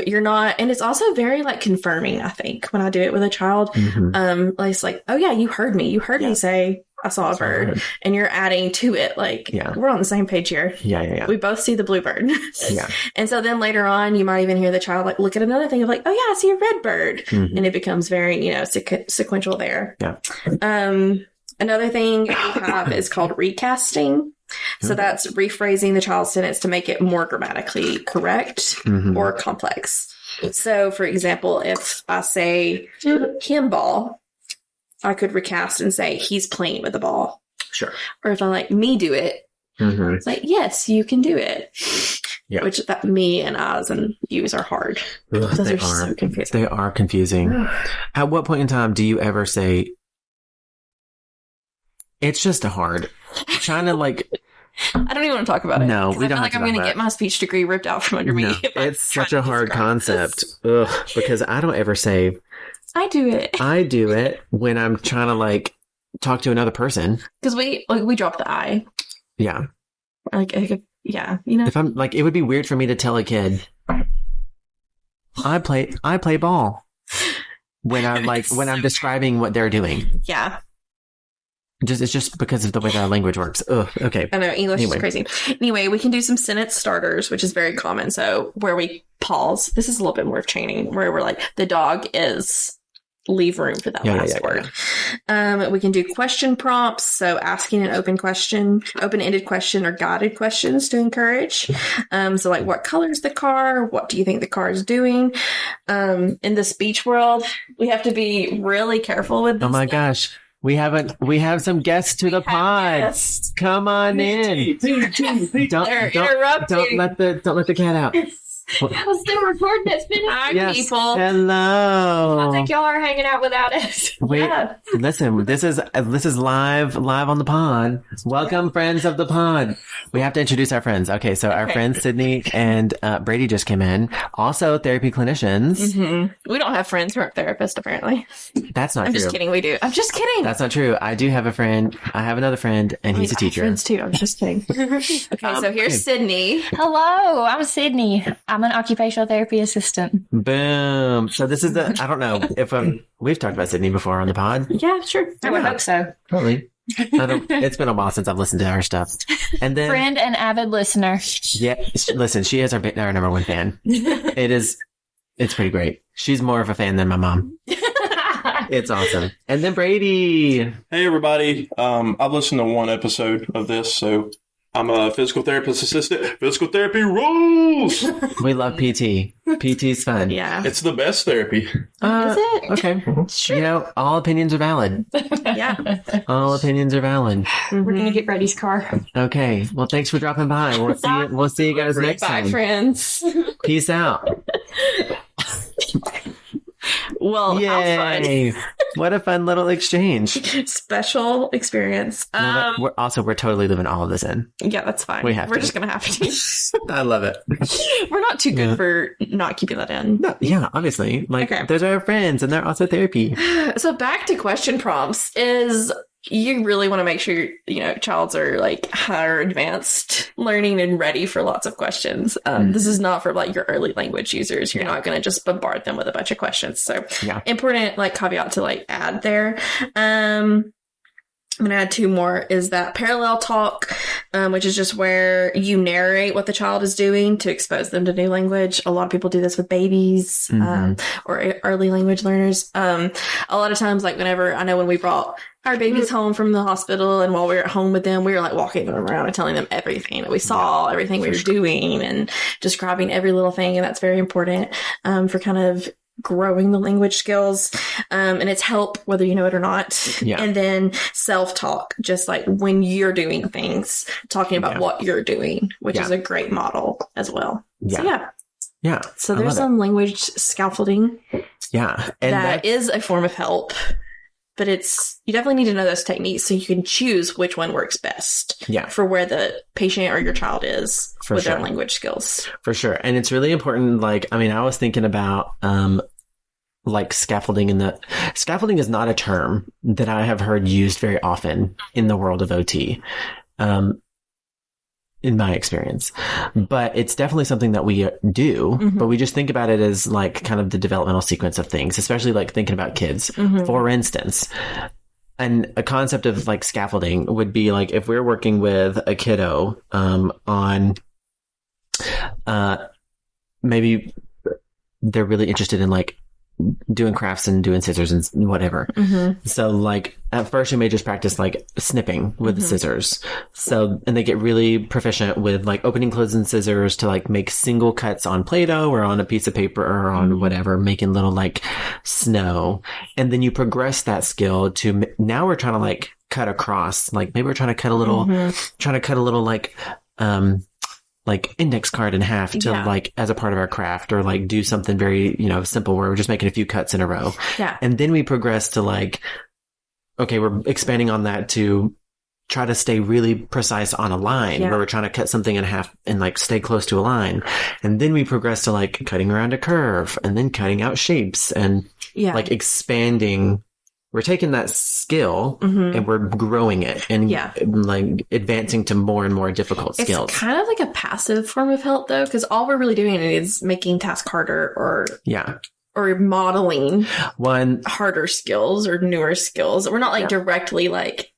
You're not, and it's also very, like, confirming, I think, when I do it with a child. Like, it's like, oh yeah, you heard me. You heard me say, I saw a bird, and you're adding to it. Like, we're on the same page here. Yeah. We both see the blue bird. And so then later on, you might even hear the child, like, look at another thing of, like, oh yeah, I see a red bird. And it becomes very, you know, sequential there. Yeah. Another thing we have is called recasting. So that's rephrasing the child's sentence to make it more grammatically correct or complex. So, for example, if I say him ball, I could recast and say he's playing with the ball. Sure. Or if I like me do it, it's like, yes, you can do it. Yeah. Which that me and I's and you's are hard. Those are so confusing. They are confusing. At what point in time do you ever say, it's just hard? Trying to, like, I don't even want to talk about it. No, we don't. I feel like I'm going to get my speech degree ripped out from under me. It's such a hard concept. Ugh, because I don't ever say, I do it. I do it when I'm trying to, like, talk to another person. Because we drop the I. Yeah. Like, yeah, you know. If I'm like, it would be weird for me to tell a kid, I play ball when I'm describing what they're doing. Yeah. It's just because of the way that our language works. Ugh, okay. I know, English is crazy. Anyway, we can do some sentence starters, which is very common. So where we pause, this is a little bit more of training, where we're like, the dog is, leave room for that last word. Yeah. We can do question prompts. So asking an open-ended question or guided questions to encourage. So like, what color is the car? What do you think the car is doing? In the speech world, we have to be really careful with this. Oh my gosh. We have some guests to the pod. Guests. Come on in. Don't let the cat out. I was still recording it. Hi, people. Hello. I think y'all are hanging out without us. Listen, this is live on the pod. Welcome, friends of the pod. We have to introduce our friends. Okay, so our friends Sydney and Brady just came in. Also, therapy clinicians. We don't have friends who aren't therapists, apparently. That's not true. I'm just kidding. We do. I'm just kidding. That's not true. I do have a friend. I have another friend, and he's a teacher. I have friends too. I'm just kidding. Okay, so here's Sydney. Hello, I'm Sydney. I'm an occupational therapy assistant. Boom. So this is I don't know if we've talked about Sydney before on the pod. Yeah, sure. I would hope so. Probably. It's been a while since I've listened to her stuff. And then friend and avid listener. Yeah, listen, she is our number one fan. It's pretty great. She's more of a fan than my mom. It's awesome. And then Brady. Hey everybody. I've listened to one episode of this, so I'm a physical therapist assistant. Physical therapy rules! We love PT. PT's fun. Yeah. It's the best therapy. Is it? Okay. Sure. You know, all opinions are valid. Yeah. All opinions are valid. We're going to get Brady's car. Okay. Well, thanks for dropping by. We'll see you guys next time. Bye, friends. Peace out. Well, yay! how fun. What a fun little exchange. Special experience. We're totally living all of this in. Yeah, that's fine. We're just going to have to. I love it. We're not too good for not keeping that in. No, yeah, obviously. Those are our friends and they're also therapy. So back to question prompts is you really want to make sure childs are like higher advanced learning and ready for lots of questions. This is not for like your early language users. You're not going to just bombard them with a bunch of questions. So important like caveat to like add there. I'm going to add 2 more is that parallel talk, which is just where you narrate what the child is doing to expose them to new language. A lot of people do this with babies, or early language learners. A lot of times, like when we brought our babies home from the hospital and while we were at home with them, we were like walking them around and telling them everything that we saw, everything we were doing and describing every little thing. And that's very important, for kind of growing the language skills, and it's help whether you know it or not. And then self-talk, just like when you're doing things, talking about what you're doing, which is a great model as well. So there's some language scaffolding and that is a form of help, but you definitely need to know those techniques so you can choose which one works best for where the patient or your child is with their language skills. For sure. And it's really important. Like, I mean, I was thinking about, like scaffolding scaffolding is not a term that I have heard used very often in the world of OT. In my experience, but it's definitely something that we do, but we just think about it as like kind of the developmental sequence of things, especially like thinking about kids, for instance. And a concept of like scaffolding would be like if we're working with a kiddo, on, maybe they're really interested in like doing crafts and doing scissors and whatever. So like at first you may just practice like snipping with the scissors. So, and they get really proficient with like opening, closing scissors to like make single cuts on Play-Doh or on a piece of paper or on whatever, making little like snow. And then you progress that skill to now we're trying to like cut across, like maybe we're trying to cut a little, like index card in half to like as a part of our craft, or like do something very, simple where we're just making a few cuts in a row. And then we progress to like, okay, we're expanding on that to try to stay really precise on a line where we're trying to cut something in half and like stay close to a line. And then we progress to like cutting around a curve and then cutting out shapes and like expanding. We're taking that skill and we're growing it and like advancing to more and more difficult skills. It's kind of like a passive form of help though, because all we're really doing is making tasks harder or modeling harder skills or newer skills. We're not like directly like,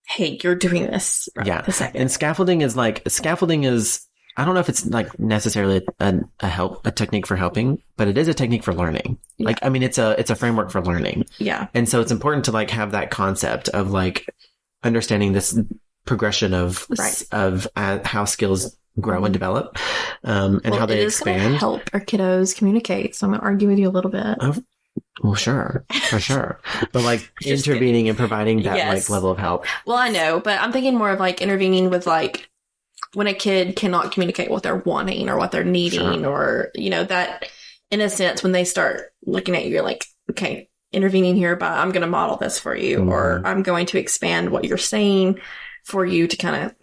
hey, you're doing this right this second. And scaffolding is, I don't know if it's like necessarily a technique for helping, but it is a technique for learning. Like, I mean, it's a framework for learning. And so it's important to like have that concept of like understanding this progression of how skills grow and develop, and how they expand. Help our kiddos communicate. So I'm going to argue with you a little bit. Well, sure, for sure. But like intervening and providing that like level of help. Well, I know, but I'm thinking more of like intervening with like, when a kid cannot communicate what they're wanting or what they're needing, or, that in a sense, when they start looking at you, you're like, okay, intervening here, but I'm going to model this for you, or I'm going to expand what you're saying for you to kind of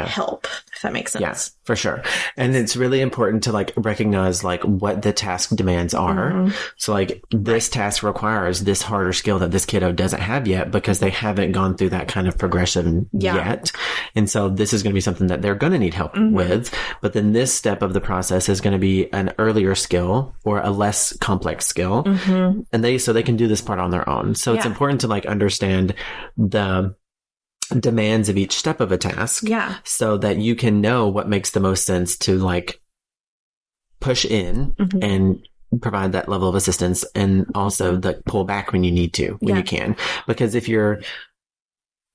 help, if that makes sense. Yeah, for sure. And it's really important to like recognize like what the task demands are. So like this task requires this harder skill that this kiddo doesn't have yet because they haven't gone through that kind of progression yet. And so this is going to be something that they're going to need help with. But then this step of the process is going to be an earlier skill or a less complex skill. And so they can do this part on their own. So it's important to like understand the demands of each step of a task so that you can know what makes the most sense to like push in and provide that level of assistance, and also the pull back when you need to, when you can. Because if you're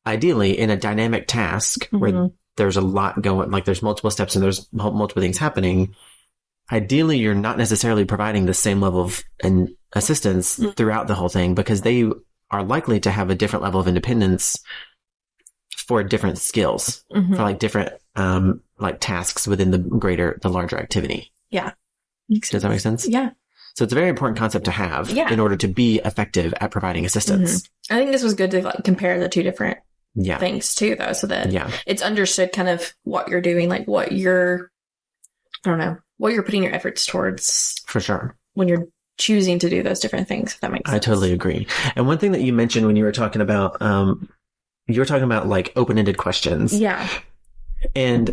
ideally in a dynamic task where there's a lot going, like there's multiple steps and there's multiple things happening, ideally you're not necessarily providing the same level of assistance throughout the whole thing, because they are likely to have a different level of independence for different skills, for like different, like tasks within the larger activity. Does that make sense? So it's a very important concept to have in order to be effective at providing assistance. I think this was good to like compare the two different things too, though, so that it's understood kind of what you're doing, like what you're putting your efforts towards. For sure. When you're choosing to do those different things, if that makes sense. I totally agree. And one thing that you mentioned when you were talking about, you're talking about like open-ended questions. Yeah. And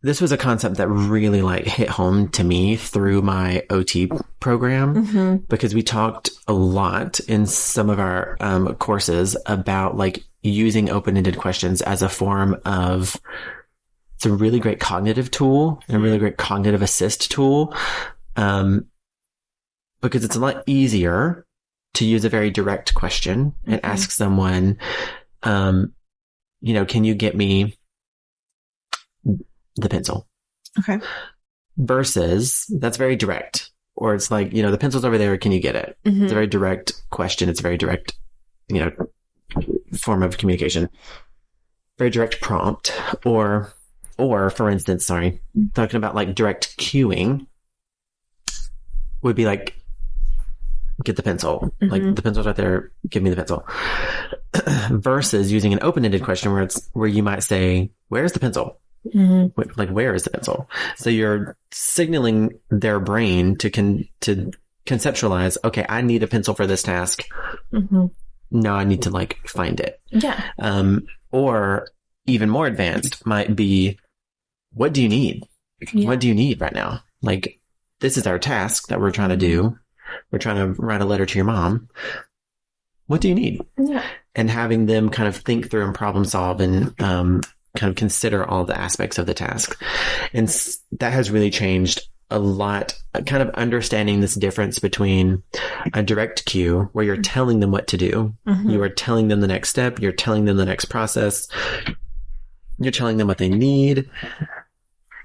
this was a concept that really like hit home to me through my OT program, because we talked a lot in some of our courses about like using open-ended questions as a form of, it's a really great cognitive tool and a really great cognitive assist tool, because it's a lot easier to use a very direct question and ask someone, can you get me the pencil? Okay. Versus that's very direct. Or it's like, the pencil's over there. Can you get it? It's a very direct question. It's a very direct, form of communication. Very direct prompt. Or for instance, talking about like direct cueing would be like, get the pencil. Like the pencil's right there. Give me the pencil. Versus using an open-ended question where you might say, where's the pencil? Like, where is the pencil? So you're signaling their brain to conceptualize, okay, I need a pencil for this task. Now I need to like find it. Yeah. Or even more advanced might be, what do you need? Yeah. What do you need right now? Like, this is our task that we're trying to do. We're trying to write a letter to your mom. What do you need? Yeah. And having them kind of think through and problem solve and, kind of consider all the aspects of the task. And that has really changed a lot, kind of understanding this difference between a direct cue where you're telling them what to do. You are telling them the next step. You're telling them the next process. You're telling them what they need.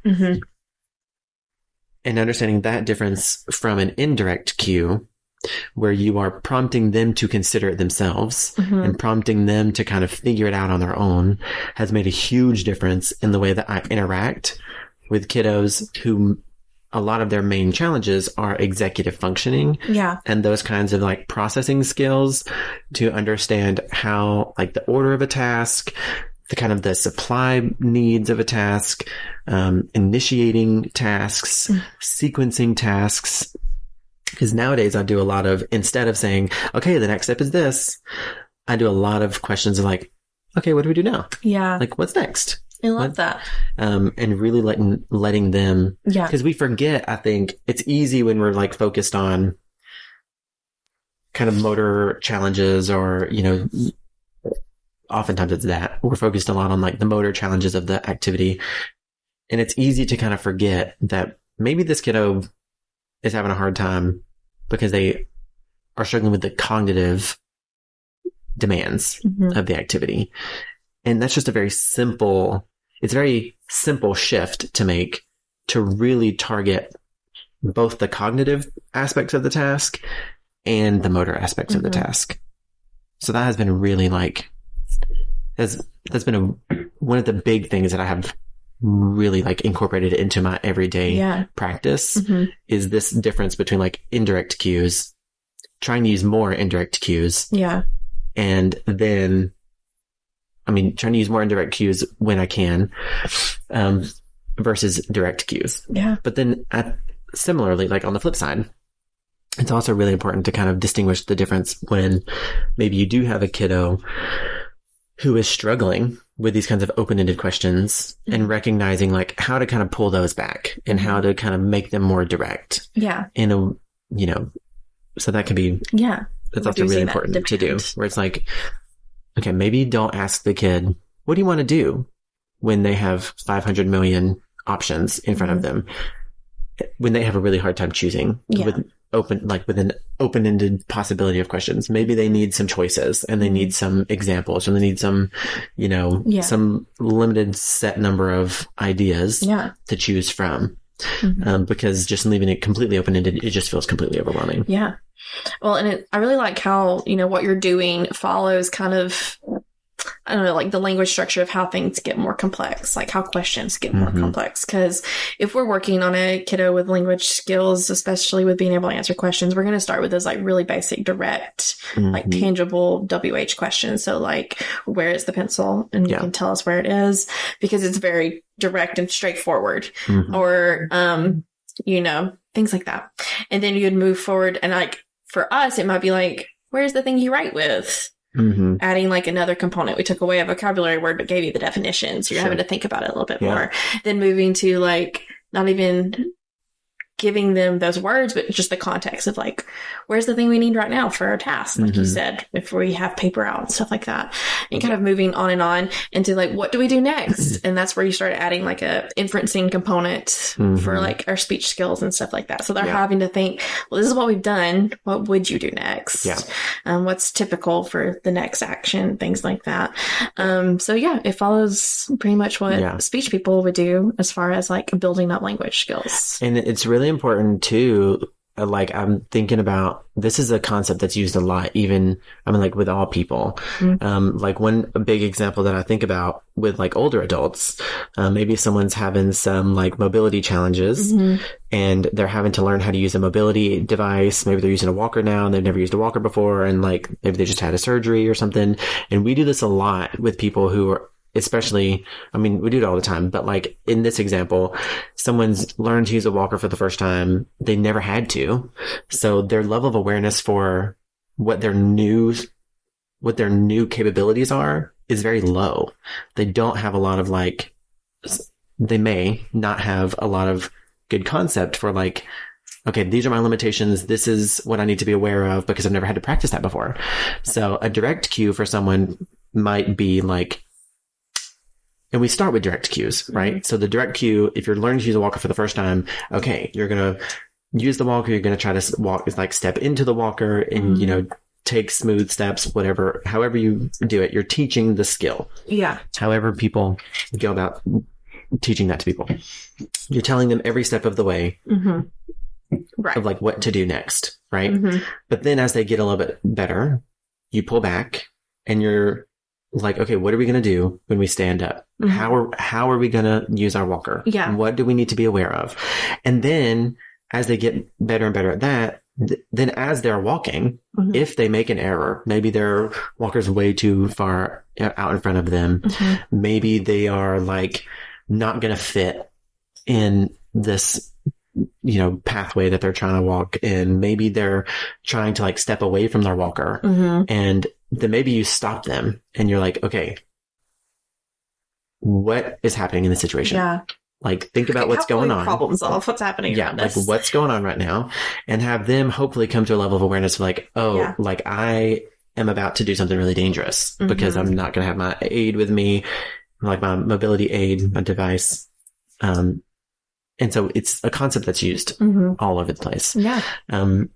And understanding that difference from an indirect cue where you are prompting them to consider it themselves and prompting them to kind of figure it out on their own has made a huge difference in the way that I interact with kiddos who a lot of their main challenges are executive functioning. Yeah. And those kinds of like processing skills to understand how like the order of a task, the kind of the supply needs of a task, initiating tasks, sequencing tasks. Because nowadays I do a lot of, instead of saying, okay, the next step is this, I do a lot of questions of like, okay, what do we do now? Yeah. Like, what's next? I love that. And really letting them, yeah. Because we forget, I think it's easy when we're like focused on kind of motor challenges or, oftentimes it's that we're focused a lot on like the motor challenges of the activity. And it's easy to kind of forget that maybe this kiddo is having a hard time because they are struggling with the cognitive demands of the activity. And that's just a very simple shift to make to really target both the cognitive aspects of the task and the motor aspects of the task. So that has been really like, that's been one of the big things that I have really like incorporated into my everyday practice is this difference between like indirect cues, trying to use more indirect cues. Yeah. And then, trying to use more indirect cues when I can, versus direct cues. Yeah. But then similarly, like on the flip side, it's also really important to kind of distinguish the difference when maybe you do have a kiddo who is struggling with these kinds of open-ended questions and recognizing like how to kind of pull those back and how to kind of make them more direct. Yeah. In a, so that can be, that's also really important to do, where it's like, okay, maybe don't ask the kid, what do you want to do when they have 500 million options in front of them, when they have a really hard time choosing with an open-ended possibility of questions. Maybe they need some choices and they need some examples and they need some, some limited set number of ideas to choose from. Because just leaving it completely open-ended, it just feels completely overwhelming. Yeah. Well, and I really like how, what you're doing follows kind of, I don't know, like the language structure of how things get more complex, like how questions get more complex. Because if we're working on a kiddo with language skills, especially with being able to answer questions, we're going to start with those like really basic, direct, like tangible WH questions. So like, where is the pencil? And you can tell us where it is, because it's very direct and straightforward. Or, things like that. And then you'd move forward, and like for us, it might be like, where's the thing you write with? adding like another component. We took away a vocabulary word, but gave you the definition. So you're having to think about it a little bit more. Then moving to like, not even giving them those words, but just the context of like, where's the thing we need right now for our task? Like you said, if we have paper out and stuff like that, and kind of moving on and on into like, what do we do next? And that's where you start adding like a inferencing component for like our speech skills and stuff like that. So they're having to think, well, this is what we've done. What would you do next? What's typical for the next action, things like that. So yeah, it follows pretty much what speech people would do as far as like building up language skills. And it's really important too. Like I'm thinking about, this is a concept that's used a lot, even, I mean, like with all people. Like one big example that I think about with like older adults, maybe someone's having some like mobility challenges and they're having to learn how to use a mobility device. Maybe they're using a walker now and they've never used a walker before. And like, maybe they just had a surgery or something. And we do this a lot with people who are, especially, I mean, we do it all the time, but like in this example, someone's learned to use a walker for the first time. They never had to. So their level of awareness for what their new capabilities are is very low. They don't have a lot of like, they may not have a lot of good concept for like, okay, these are my limitations. This is what I need to be aware of because I've never had to practice that before. So a direct cue for someone might be like, and we start with direct cues, right? So the direct cue, if you're learning to use a walker for the first time, okay, you're going to use the walker. You're going to try to walk, like step into the walker and, you know, take smooth steps, whatever, however you do it, you're teaching the skill. Yeah. However people go about teaching that to people. You're telling them every step of the way of like what to do next, right? But then as they get a little bit better, you pull back and you're like, okay, what are we going to do when we stand up? How are we going to use our walker? Yeah. What do we need to be aware of? And then as they get better and better at that, then as they're walking, if they make an error, maybe their walker's way too far out in front of them. Maybe they are like not going to fit in this, you know, pathway that they're trying to walk in. Maybe they're trying to like step away from their walker and then maybe you stop them and you're like, okay, what is happening in the situation? Yeah. Like, think about what's going on. Problem solve. What's happening around us? Like, what's going on right now? And have them hopefully come to a level of awareness of like, oh, like I am about to do something really dangerous because I'm not going to have my aid with me, like my mobility aid, my device. And so it's a concept that's used all over the place. Yeah. And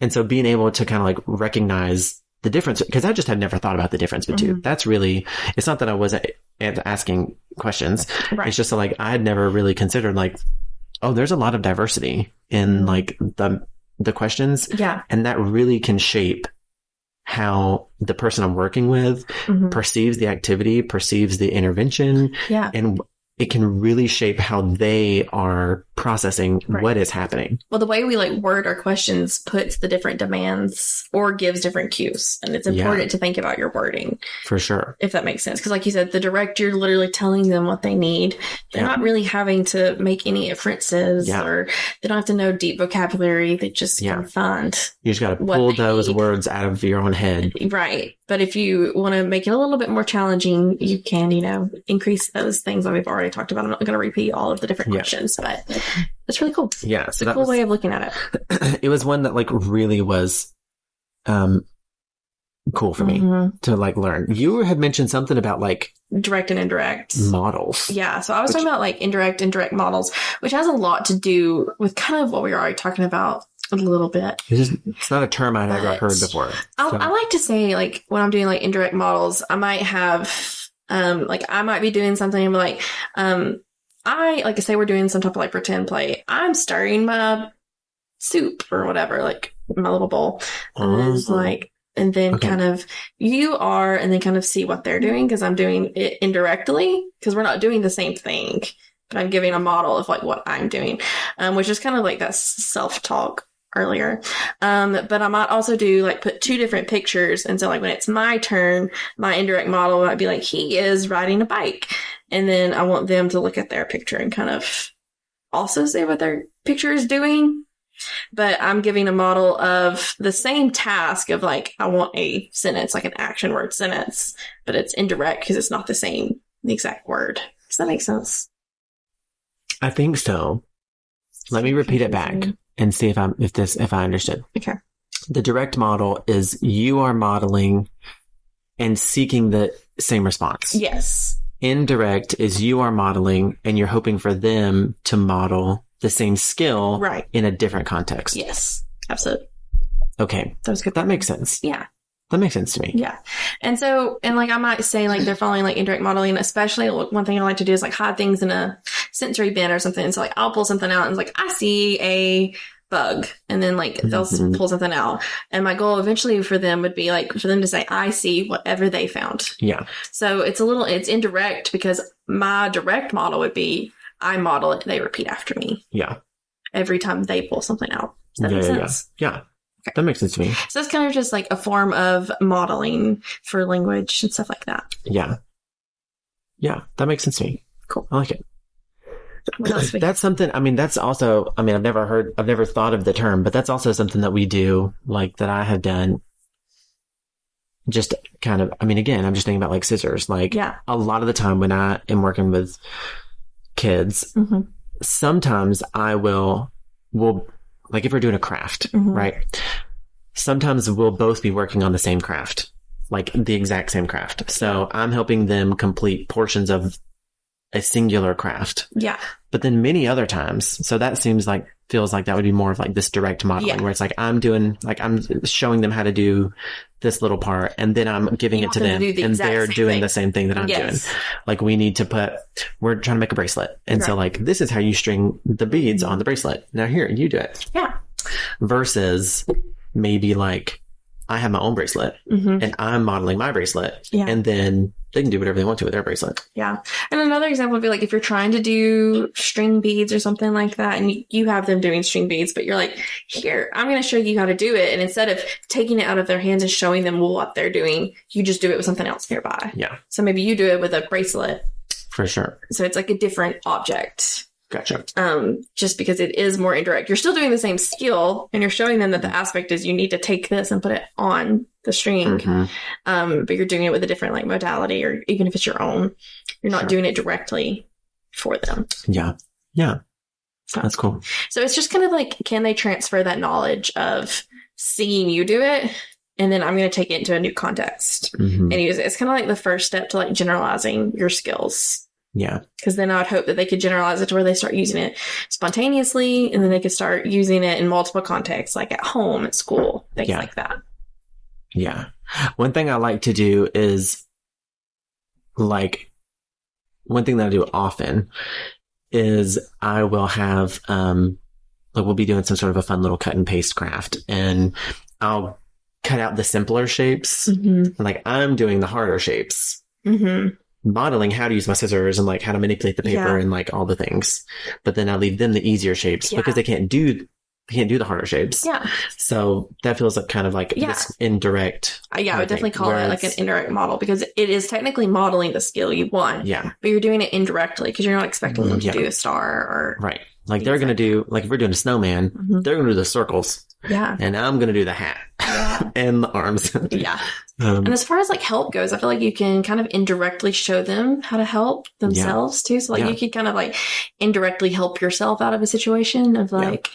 so being able to kind of like recognize the difference, because I just had never thought about the difference between that's really, it's not that I wasn't asking questions. Right. It's just like, I had never really considered like, oh, there's a lot of diversity in like the questions. Yeah. And that really can shape how the person I'm working with perceives the activity, perceives the intervention. Yeah. And it can really shape how they are processing what is happening. Well, the way we like word our questions puts the different demands or gives different cues. And it's important to think about your wording. For sure. If that makes sense. Because like you said, the direct, you're literally telling them what they need. They're not really having to make any inferences or they don't have to know deep vocabulary. They just can find. You just got to pull those words out of your own head. Right. But if you want to make it a little bit more challenging, you can, you know, increase those things that we've already talked about. I'm not going to repeat all of the different questions, but it's really cool. Yeah. It's a cool way of looking at it. It was one that like really was, cool for me to like learn. You had mentioned something about like direct and indirect models. Yeah. So I was talking about like indirect models, which has a lot to do with kind of what we were already talking about a little bit. It's not a term I'd ever heard before. I like to say like when I'm doing like indirect models, I might have, like I might be doing something and be like, like I say we're doing some type of like pretend play. I'm stirring my soup or whatever, like my little bowl. And it's like, and then kind of you are, and then kind of see what they're doing because I'm doing it indirectly because we're not doing the same thing, but I'm giving a model of like what I'm doing, which is kind of like that self-talk earlier. But I might also do like put two different pictures. And so like when it's my turn, my indirect model might be like, he is riding a bike. And then I want them to look at their picture and kind of also say what their picture is doing. but I'm giving a model of the same task of like, I want a sentence, like an action word sentence, but it's indirect because it's not the exact word. Does that make sense? I think so. Let me repeat it back and see if I understood. Okay. The direct model is you are modeling and seeking the same response. Yes. Indirect is you are modeling and you're hoping for them to model the same skill in a different context. Yes, absolutely. Okay. That was good. That makes sense. Yeah. That makes sense to me. Yeah. And so, and like I might say like they're following like indirect modeling, especially one thing I like to do is like hide things in a sensory bin or something. And so like I'll pull something out and it's like, I see a bug, and then like they'll pull something out. And my goal eventually for them would be like for them to say, I see whatever they found. Yeah. So it's indirect because my direct model would be I model it, they repeat after me. Yeah. Every time they pull something out. Does that make sense? Yeah. Okay. That makes sense to me. So it's kind of just like a form of modeling for language and stuff like that. Yeah. Yeah. That makes sense to me. Cool. I like it. That's something, I mean, that's also, I mean, I've never thought of the term, but that's also something that we do, like that I have done. Just kind of, I mean, again, I'm just thinking about like scissors. Like a lot of the time when I am working with kids, sometimes I will like if we're doing a craft, right? Sometimes we'll both be working on the same craft, like the exact same craft. So I'm helping them complete portions of a singular craft. Yeah. But then many other times, so that feels like that would be more of like this direct modeling where it's like I'm showing them how to do this little part and then I'm giving it to them and they're doing the same thing that I'm doing. Like we're trying to make a bracelet. And so like, this is how you string the beads on the bracelet. Now here, you do it. Yeah. Versus maybe like I have my own bracelet and I'm modeling my bracelet and then they can do whatever they want to with their bracelet. Yeah. And another example would be like if you're trying to do string beads or something like that and you have them doing string beads, but you're like, here, I'm going to show you how to do it. And instead of taking it out of their hands and showing them what they're doing, you just do it with something else nearby. Yeah. So maybe you do it with a bracelet. For sure. So it's like a different object. Gotcha. Just because it is more indirect. You're still doing the same skill and you're showing them that the aspect is you need to take this and put it on the string. But you're doing it with a different like modality or even if it's your own, you're not doing it directly for them. Yeah. Yeah. So, that's cool. So it's just kind of like, can they transfer that knowledge of seeing you do it? And then I'm going to take it into a new context and use it. It's kind of like the first step to like generalizing your skills. Yeah. Because then I would hope that they could generalize it to where they start using it spontaneously and then they could start using it in multiple contexts, like at home, at school, things like that. Yeah. One thing I like to do is like, one thing that I do often is I will have, like we'll be doing some sort of a fun little cut and paste craft and I'll cut out the simpler shapes. Like I'm doing the harder shapes. Modeling how to use my scissors and like how to manipulate the paper and like all the things. But then I leave them the easier shapes because they can't do the harder shapes. Yeah. So that feels like kind of like this indirect. I would definitely call it like an indirect model because it is technically modeling the skill you want. Yeah. But you're doing it indirectly because you're not expecting them to do a star or. Right. Like they're going to do, like if we're doing a snowman, they're going to do the circles. Yeah. And I'm going to do the hat and the arms. Yeah. And as far as like help goes, I feel like you can kind of indirectly show them how to help themselves too. So like you could kind of like indirectly help yourself out of a situation of like,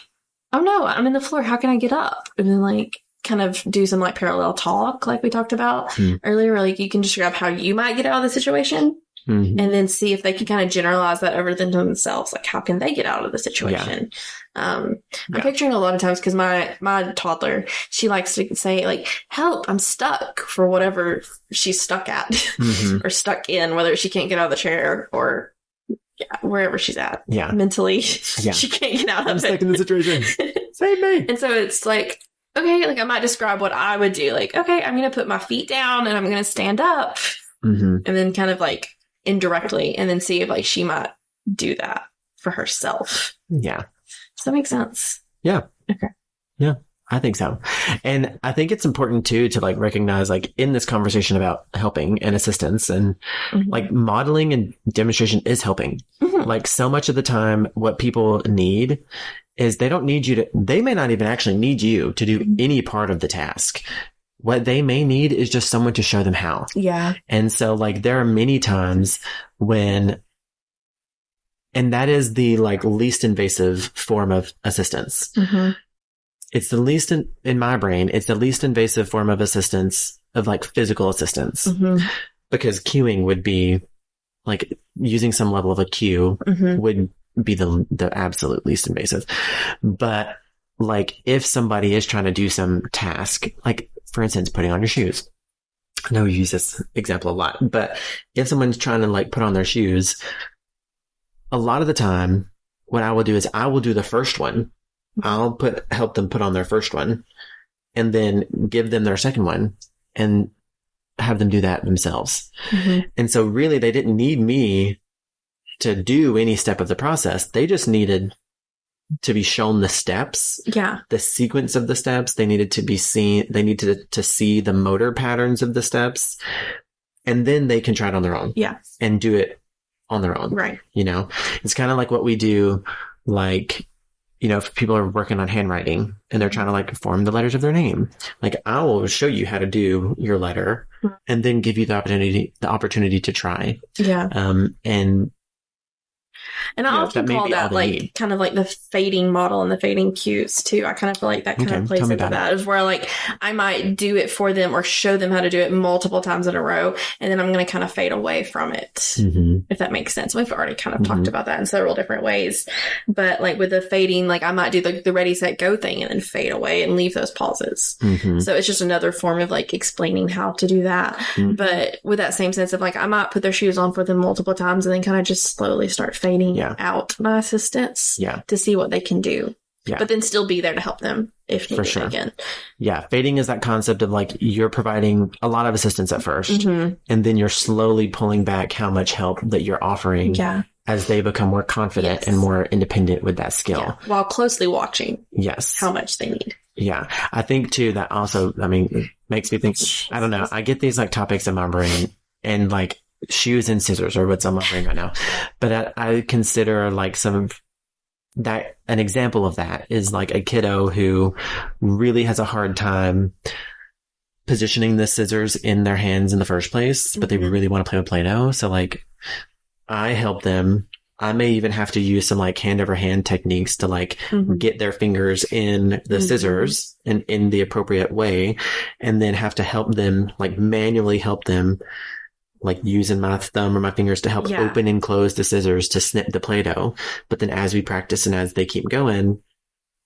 oh no, I'm in the floor. How can I get up? And then like kind of do some like parallel talk like we talked about earlier. Like you can describe how you might get out of the situation. And then see if they can kind of generalize that over them to themselves. Like, how can they get out of the situation? I'm picturing a lot of times because my toddler, she likes to say like, help, I'm stuck for whatever she's stuck at or stuck in, whether she can't get out of the chair or wherever she's at. Yeah. Mentally, she can't get out of it. I'm stuck in the situation. Save me. And so it's like, okay, like I might describe what I would do. Like, okay, I'm going to put my feet down and I'm going to stand up and then kind of like, indirectly and then see if like she might do that for herself. Yeah. Does that make sense? Yeah. Okay. Yeah, I think so. And I think it's important too to like recognize like in this conversation about helping and assistance and like modeling and demonstration is helping. Like so much of the time, what people need is they don't need you to, they may not even actually need you to do any part of the task. What they may need is just someone to show them how. Yeah. And so like there are many times when, and that is the like least invasive form of assistance. Mm-hmm. It's the least in my brain, it's the least invasive form of assistance, of like physical assistance. Mm-hmm. Because cueing would be like using some level of a cue would be the absolute least invasive. But like if somebody is trying to do some task, like for instance, putting on your shoes. I know we use this example a lot, but if someone's trying to like put on their shoes, a lot of the time, what I will do is I will do the first one. I'll help them put on their first one and then give them their second one and have them do that themselves. Mm-hmm. And so really they didn't need me to do any step of the process. They just needed to be shown the steps. Yeah. The sequence of the steps. They needed to be seen. They needed to see the motor patterns of the steps, and then they can try it on their own. Yeah. And do it on their own. Right. You know, it's kind of like what we do, like, you know, if people are working on handwriting and they're trying to like form the letters of their name, like I will show you how to do your letter and then give you the opportunity to try. Yeah. And I often call that like kind of like the fading model and the fading cues too. I kind of feel like that kind of plays into that, is where like I might do it for them or show them how to do it multiple times in a row, and then I'm going to kind of fade away from it, if that makes sense. We've already kind of talked about that in several different ways, but like with the fading, like I might do the ready, set, go thing and then fade away and leave those pauses. So it's just another form of like explaining how to do that. But with that same sense of like I might put their shoes on for them multiple times and then kind of just slowly start fading out my assistance to see what they can do. But then still be there to help them if needed. For sure. Again. Yeah. Fading is that concept of like you're providing a lot of assistance at first and then you're slowly pulling back how much help that you're offering as they become more confident and more independent with that skill. While closely watching how much they need. Yeah. I think too that also, I mean, makes me think, I don't know, I get these like topics in my brain and like shoes and scissors are what's on my brain right now. But I consider like some of that, an example of that is like a kiddo who really has a hard time positioning the scissors in their hands in the first place, but they really want to play with Play-Doh. So like I help them. I may even have to use some like hand over hand techniques to like get their fingers in the scissors and in the appropriate way, and then have to help them, like manually help them, like using my thumb or my fingers to help open and close the scissors to snip the Play-Doh. But then as we practice and as they keep going,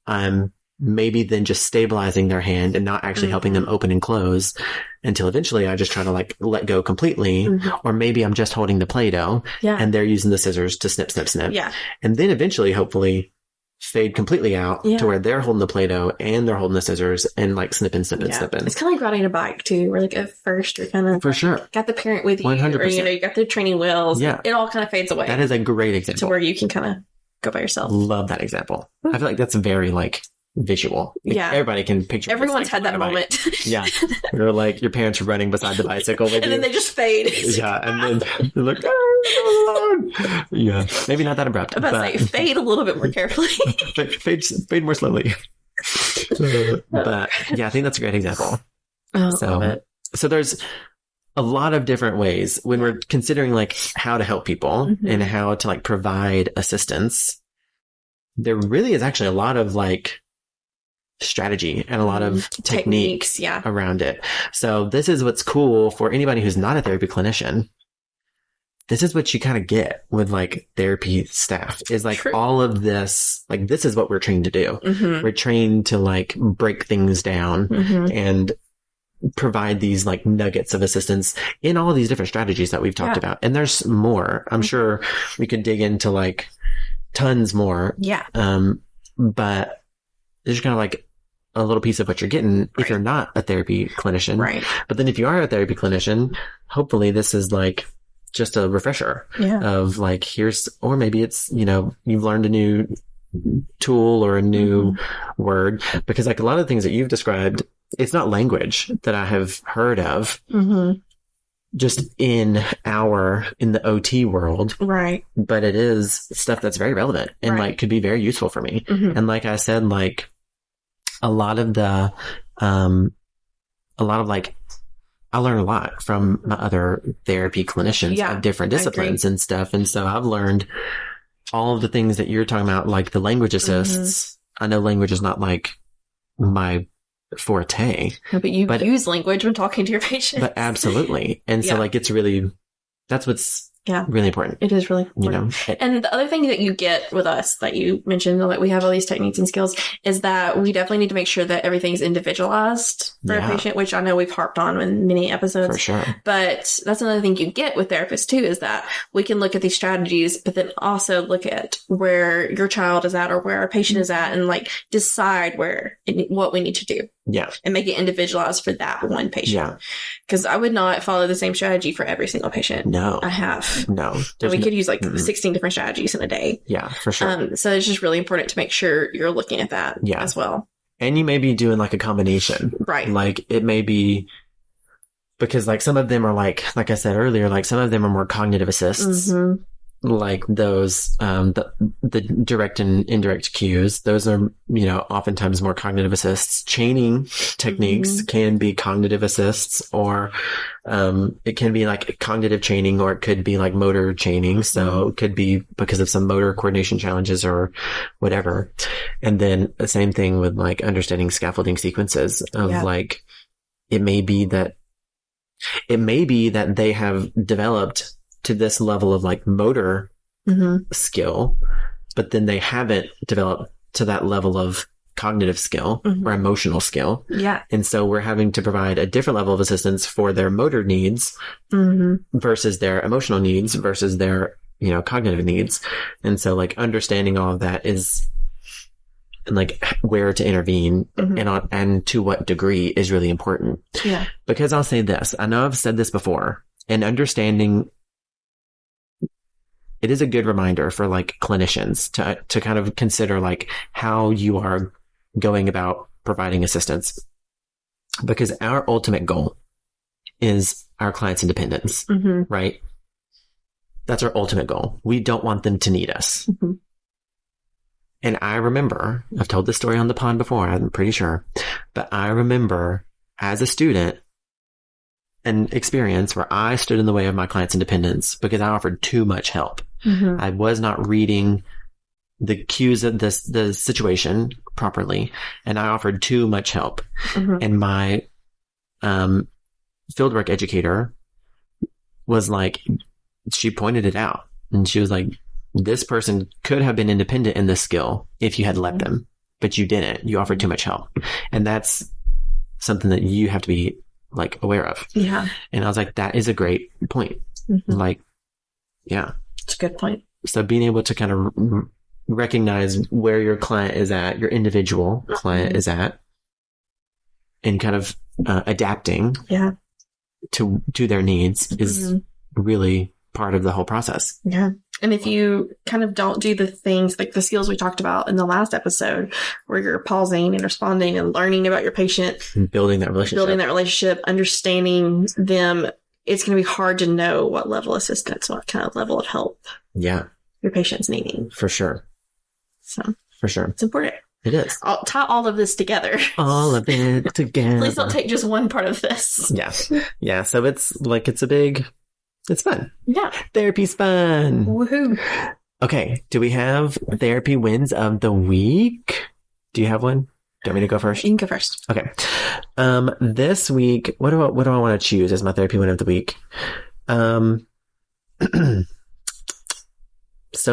I'm maybe then just stabilizing their hand and not actually helping them open and close until eventually I just try to like let go completely. Or maybe I'm just holding the Play-Doh and they're using the scissors to snip, snip, snip. And then eventually, hopefully, fade completely out to where they're holding the Play-Doh and they're holding the scissors and like snipping, snipping, snipping. It's kind of like riding a bike too, where like at first you're kind of for sure got the parent with you, 100%. or you got the training wheels. It all kind of fades away. That is a great example to where you can kind of go by yourself. Love that example. I feel like that's very like visual. Like, everybody can picture. Everyone's had that moment. Or like your parents are running beside the bicycle with and then they just fade. And then they're like, maybe not that abrupt. I'm about to say fade a little bit more carefully. fade more slowly. But yeah, I think that's a great example. Love it. So there's a lot of different ways when we're considering like how to help people and how to like provide assistance. There really is actually a lot of like strategy and a lot of techniques around it. So this is what's cool for anybody who's not a therapy clinician. This is what you kind of get with like therapy staff is like all of this, like this is what we're trained to do. We're trained to like break things down and provide these like nuggets of assistance in all of these different strategies that we've talked about. And there's more. I'm sure we could dig into like tons more. But there's kind of like a little piece of what you're getting if you're not a therapy clinician. But then if you are a therapy clinician, hopefully this is like just a refresher of like, here's, or maybe it's, you know, you've learned a new tool or a new word, because like a lot of the things that you've described, it's not language that I have heard of. just in the OT world. Right. But it is stuff that's very relevant and like could be very useful for me. Mm-hmm. And like I said, like a lot of like, I learn a lot from my other therapy clinicians of different disciplines and stuff. And so I've learned all of the things that you're talking about, like the language assists. I know language is not like my forte. No, but you use language when talking to your patients. But absolutely. And so like it's really, that's what's really important. It is really important. You know? And the other thing that you get with us that you mentioned, that we have all these techniques and skills, is that we definitely need to make sure that everything's individualized for a patient, which I know we've harped on in many episodes. For sure. But that's another thing you get with therapists too, is that we can look at these strategies, but then also look at where your child is at or where our patient is at, and like decide what we need to do. Yeah. And make it individualized for that one patient. Yeah. Because I would not follow the same strategy for every single patient. No. I have. No. We could use like 16 different strategies in a day. Yeah, for sure. So it's just really important to make sure you're looking at that as well. And you may be doing like a combination. Right. Like it may be, because like some of them are like I said earlier, like some of them are more cognitive assists. Mm-hmm. Like those, the direct and indirect cues, those are, oftentimes more cognitive assists. Chaining techniques can be cognitive assists, or, it can be like cognitive chaining, or it could be like motor chaining. So it could be because of some motor coordination challenges or whatever. And then the same thing with like understanding scaffolding sequences of like, it may be that they have developed to this level of like motor skill, but then they haven't developed to that level of cognitive skill or emotional skill. Yeah. And so we're having to provide a different level of assistance for their motor needs versus their emotional needs versus their, cognitive needs. And so like understanding all of that is, and like where to intervene and to what degree is really important. Yeah. Because I'll say this, I know I've said this before, and understanding, it is a good reminder for like clinicians to kind of consider like how you are going about providing assistance, because our ultimate goal is our clients' independence, right? That's our ultimate goal. We don't want them to need us. And I remember, I've told this story on the pod before, I'm pretty sure, but I remember as a student, an experience where I stood in the way of my client's independence because I offered too much help. I was not reading the cues of the situation properly, and I offered too much help. And my fieldwork educator was like, she pointed it out, and she was like, this person could have been independent in this skill if you had let them, but you didn't. You offered too much help. And that's something that you have to be like aware of. Yeah. And I was like, that is a great point. Like, yeah. It's a good point. So being able to kind of recognize where your client is at, your individual client is at, and kind of adapting to their needs is really part of the whole process. Yeah. And if you kind of don't do the things like the skills we talked about in the last episode, where you're pausing and responding and learning about your patient, and building that relationship, understanding them, it's going to be hard to know what level of assistance, what kind of level of help your patient's needing. For sure. So for sure. It's important. It is. I'll tie all of this together. All of it together. Please don't take just one part of this. Yeah. Yeah. So it's fun. Yeah. Therapy's fun. Woohoo. Okay. Do we have therapy wins of the week? Do you have one? Do you want me to go first? You can go first. Okay. This week, what do I want to choose as my therapy win of the week? So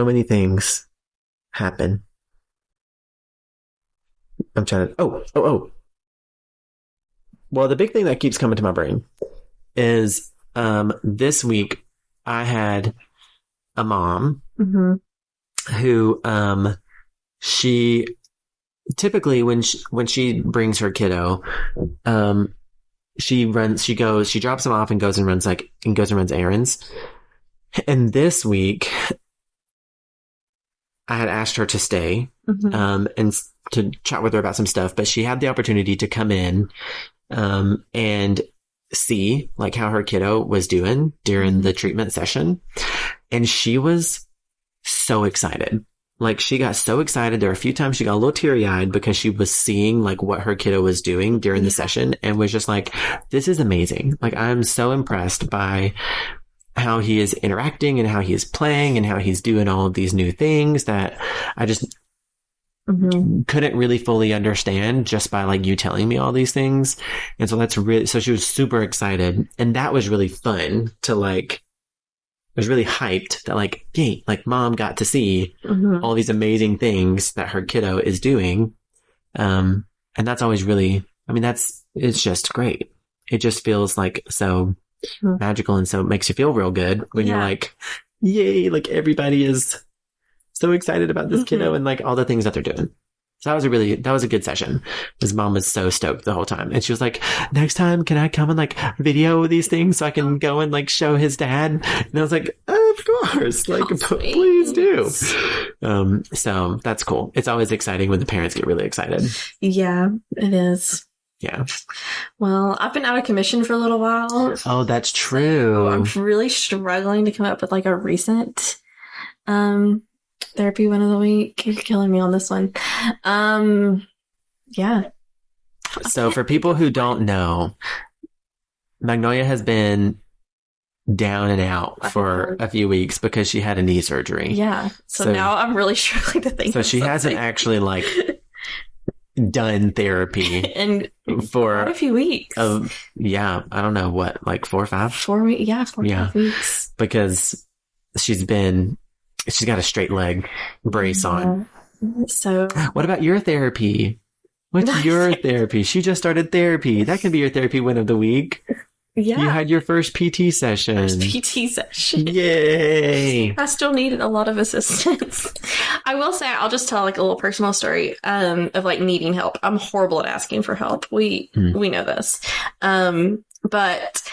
many things happen. I'm trying to, oh. Well, the big thing that keeps coming to my brain is, this week I had a mom who, she typically when she brings her kiddo, she drops him off and goes and runs errands. And this week I had asked her to stay, and to chat with her about some stuff, but she had the opportunity to come in, and see like how her kiddo was doing during the treatment session. And she was so excited. Like she got so excited. There were a few times she got a little teary eyed because she was seeing like what her kiddo was doing during the session and was just like, this is amazing. Like I'm so impressed by how he is interacting and how he is playing and how he's doing all of these new things that I just couldn't really fully understand just by like you telling me all these things. And so so she was super excited. And that was really fun to like, was really hyped that like, yay, like mom got to see all these amazing things that her kiddo is doing. And that's always really, I mean, it's just great. It just feels like so magical. And so it makes you feel real good when you're like, yay, like everybody is so excited about this kiddo and like all the things that they're doing. So that was a good session. His mom was so stoked the whole time. And she was like, next time, can I come and like video these things so I can go and like show his dad? And I was like, of course, like, please do. So that's cool. It's always exciting when the parents get really excited. Yeah, it is. Yeah. Well, I've been out of commission for a little while. Oh, that's true. I'm really struggling to come up with like a recent, therapy one of the week. You're killing me on this one. Yeah. So for people who don't know, Magnolia has been down and out for a few weeks because she had a knee surgery. Yeah. So now I'm really struggling to think. So she hasn't actually like done therapy and for a few weeks. Yeah. I don't know what, like 4 or 5? 4 weeks. Yeah. 4 or 5 weeks. Because she's got a straight leg brace on. So what about your therapy? What's your therapy? She just started therapy. That can be your therapy win of the week. Yeah. You had your first PT session. Yay. I still needed a lot of assistance. I will say, I'll just tell like a little personal story of like needing help. I'm horrible at asking for help. We know this. But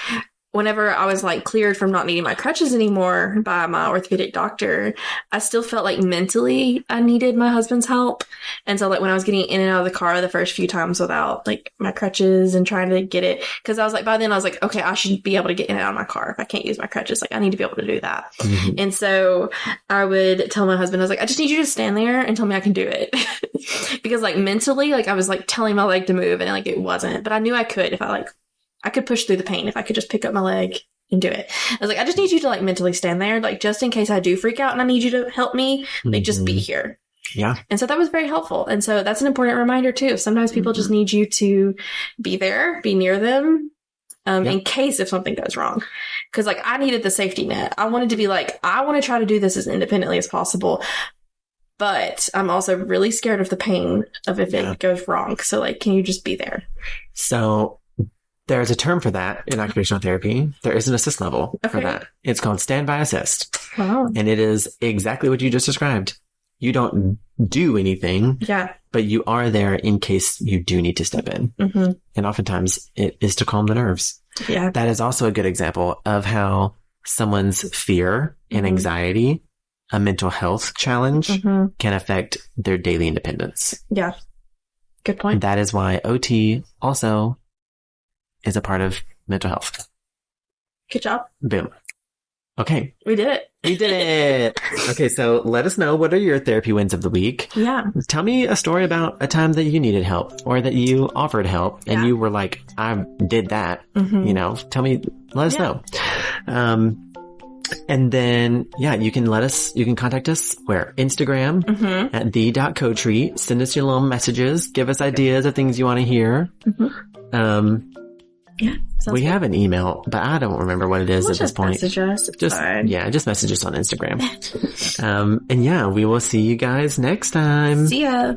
whenever I was like cleared from not needing my crutches anymore by my orthopedic doctor, I still felt like mentally I needed my husband's help. And so like when I was getting in and out of the car the first few times without like my crutches and trying to get it, because I was like, by then I was like, okay, I should be able to get in and out of my car if I can't use my crutches. Like I need to be able to do that. And so I would tell my husband, I was like, I just need you to stand there and tell me I can do it. Because like mentally, like I was like telling my leg to move and like it wasn't, but I knew I could if I could push through the pain if I could just pick up my leg and do it. I was like, I just need you to like mentally stand there, like just in case I do freak out and I need you to help me, like just be here. Yeah. And so that was very helpful. And so that's an important reminder too. Sometimes people just need you to be there, be near them, in case if something goes wrong. Cause like I needed the safety net. I wanted to be like, I want to try to do this as independently as possible. But I'm also really scared of the pain of if it goes wrong. So like, can you just be there? So there's a term for that in occupational therapy. There is an assist level for that. It's called standby assist. Wow. And it is exactly what you just described. You don't do anything. Yeah. But you are there in case you do need to step in. And oftentimes it is to calm the nerves. Yeah. That is also a good example of how someone's fear and anxiety, a mental health challenge, can affect their daily independence. Yeah. Good point. That is why OT also is a part of mental health. Good job. Boom. Okay. We did it. We did it. Okay, so let us know, what are your therapy wins of the week? Yeah. Tell me a story about a time that you needed help or that you offered help and you were like, I did that. You know, let us know. And then, you can contact us where? Instagram at the.cotreat. Send us your little messages. Give us ideas of things you want to hear. Yeah. We have an email, but I don't remember what it is at this point. Message us. Just message us on Instagram. And we will see you guys next time. See ya.